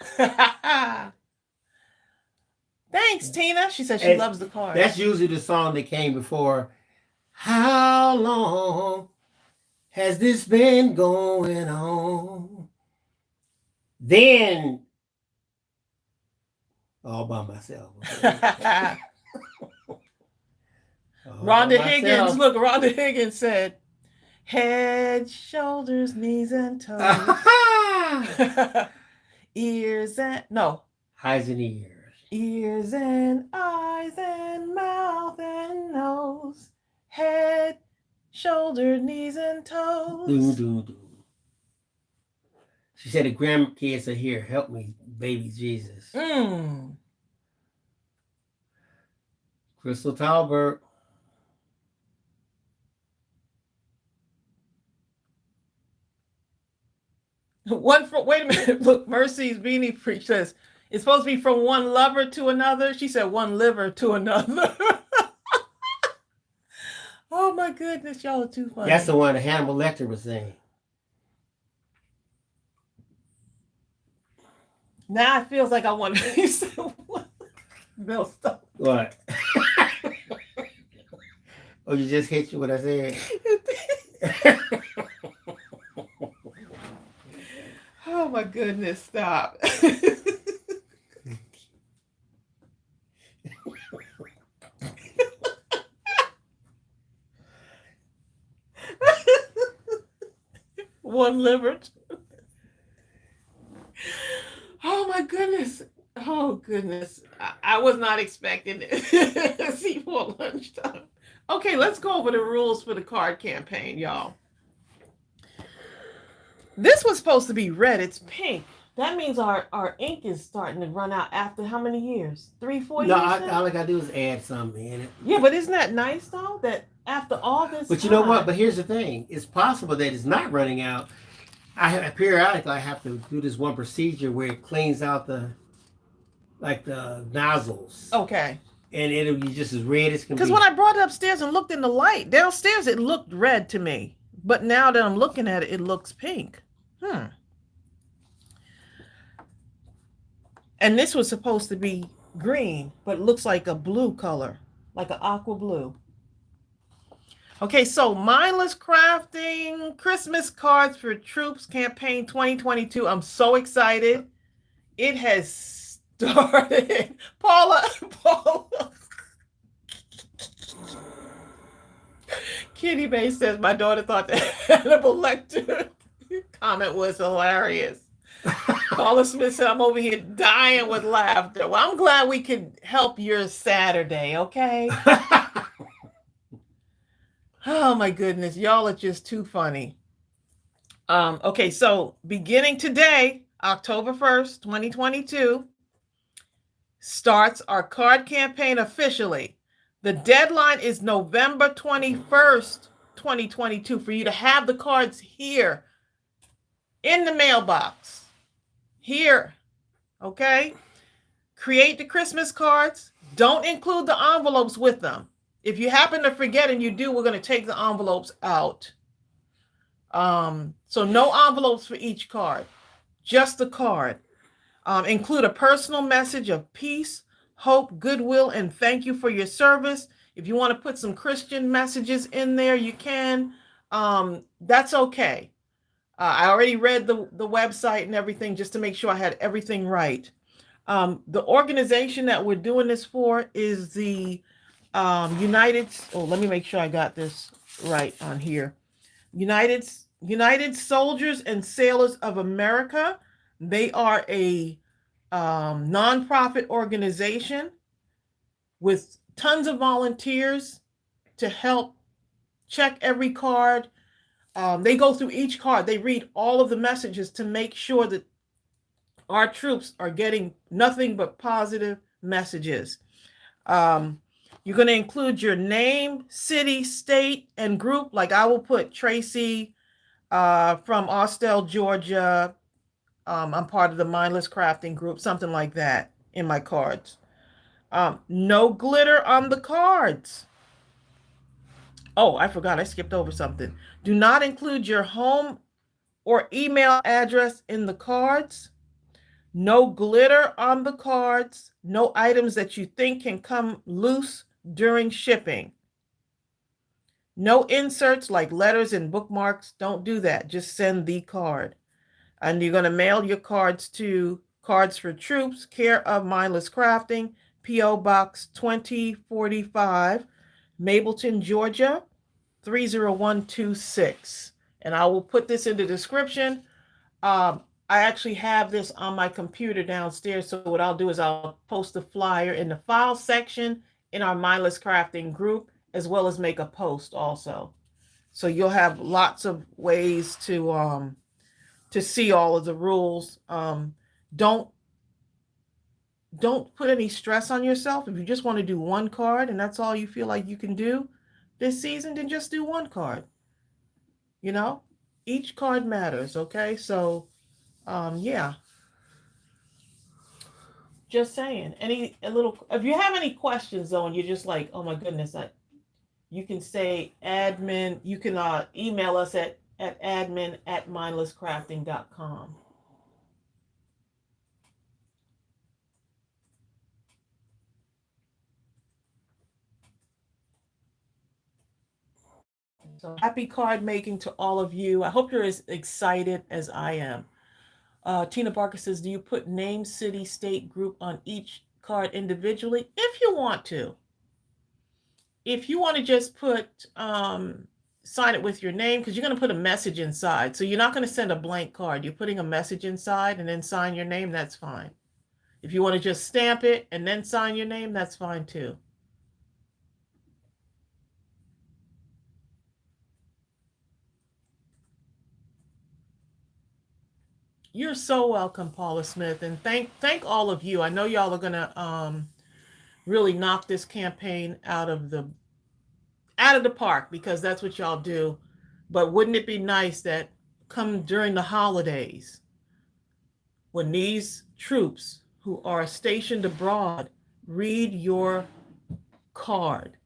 Thanks, Tina. She said she And loves the that's cards. usually the song that came before. How long has this been going on? Then all by myself. Okay? All by Rhonda Higgins, myself. look, Rhonda Higgins said, head, shoulders, knees, and toes. Ears and, no, Eyes and ears. ears and eyes and mouth and nose. Head, shoulder, knees, and Doo, toes. doo, doo. She said the grandkids are here. Help me, baby Jesus. Crystal Talbert. One from, wait a minute. Look, Mercy's Beanie Preach says, it's supposed to be from one lover to another. She said one liver to another. Oh my goodness, y'all are too funny. That's the one that Hannibal Lecter was saying. Now it feels like I want to use Bill stuff. What? Oh, you just hit you what I said? Oh my goodness, stop. One liver. Oh my goodness. Oh goodness. I was not expecting it. See for lunchtime. Okay, let's go over the rules for the card campaign, y'all. This was supposed to be red. It's pink. That means our ink is starting to run out after how many years? 3-4 No, years now? all I gotta do is add something in it. Yeah, but isn't that nice though? That after all this But you know what? But here's the thing. It's possible that it's not running out. Periodically I have to do this one procedure where it cleans out the nozzles. Okay. And it'll be just as red as can be. Because when I brought it upstairs and looked in the light, downstairs it looked red to me. But now that I'm looking at it, it looks pink. And this was supposed to be green, but it looks like a blue color, like an aqua blue. Okay, so Mindless Crafting Christmas Cards for Troops Campaign 2022. I'm so excited. It has started. Paula. Kitty Bay says, my daughter thought the Hannibal Lecter comment was hilarious. Paula Smith said, I'm over here dying with laughter. Well, I'm glad we could help your Saturday, okay? Oh my goodness, y'all are just too funny. Okay, so beginning today, October 1st, 2022, starts our card campaign officially. The deadline is November 21st, 2022 for you to have the cards here in the mailbox. Here, okay? Create the Christmas cards. Don't include the envelopes with them. If you happen to forget and you do, we're going to take the envelopes out. So no envelopes for each card, just the card. Include a personal message of peace, hope, goodwill, and thank you for your service. If you want to put some Christian messages in there, you can. That's okay. I already read the website and everything just to make sure I had everything right. The organization that we're doing this for is the let me make sure I got this right on here. United Soldiers and Sailors of America. They are a nonprofit organization with tons of volunteers to help check every card. They go through each card. They read all of the messages to make sure that our troops are getting nothing but positive messages. You're going to include your name, city, state, and group. Like I will put Tracy from Austell, Georgia. I'm part of the Mindless Crafting group, something like that in my cards. No glitter on the cards. Oh, I forgot. I skipped over something. Do not include your home or email address in the cards. No glitter on the cards. No items that you think can come loose during shipping. No inserts like letters and bookmarks. Don't do that. Just send the card. And you're going to mail your cards to Cards for Troops, care of Mindless Crafting, P.O. Box 2045, Mableton, Georgia 30126. And I will put this in the description. I actually have this on my computer downstairs. So what I'll do is I'll post the flyer in the file section in our Mindless Crafting group, as well as make a post also. So you'll have lots of ways to see all of the rules. Don't don't put any stress on yourself. If you just want to do one card and that's all you feel like you can do this season, then just do one card. You know, each card matters. Okay, so yeah, just saying. Any a little. If you have any questions though, and you're just like, oh my goodness, you can say admin. You can email us at admin@mindlesscrafting.com. So happy card making to all of you. I hope you're as excited as I am. Tina Barker says, do you put name, city, state, group on each card individually? If you want to. If you want to just put, sign it with your name, because you're going to put a message inside. So you're not going to send a blank card. You're putting a message inside and then sign your name. That's fine. If you want to just stamp it and then sign your name, that's fine too. You're so welcome, Paula Smith, and thank all of you. I know y'all are gonna really knock this campaign out of the park because that's what y'all do. But wouldn't it be nice that come during the holidays when these troops who are stationed abroad read your card?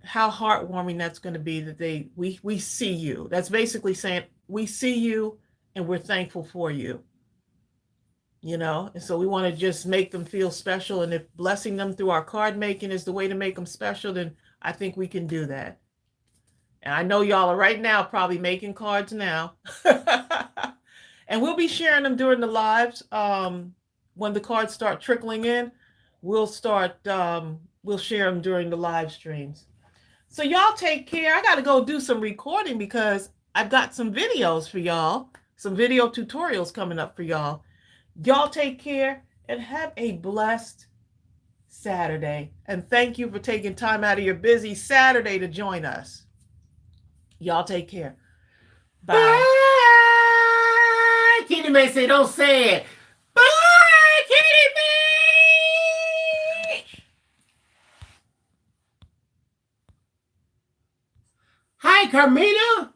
How heartwarming that's going to be that we see you. That's basically saying we see you and we're thankful for you. You know, and so we want to just make them feel special, and if blessing them through our card making is the way to make them special, then I think we can do that. And I know y'all are right now probably making cards now. And we'll be sharing them during the lives. When the cards start trickling in, we'll share them during the live streams. So y'all take care. I got to go do some recording because I've got some videos for y'all, some video tutorials coming up for y'all. Y'all take care and have a blessed Saturday. And thank you for taking time out of your busy Saturday to join us. Y'all take care. Bye. Bye. Kitty May say, don't say it. Bye, Kitty May. Hi, Carmina.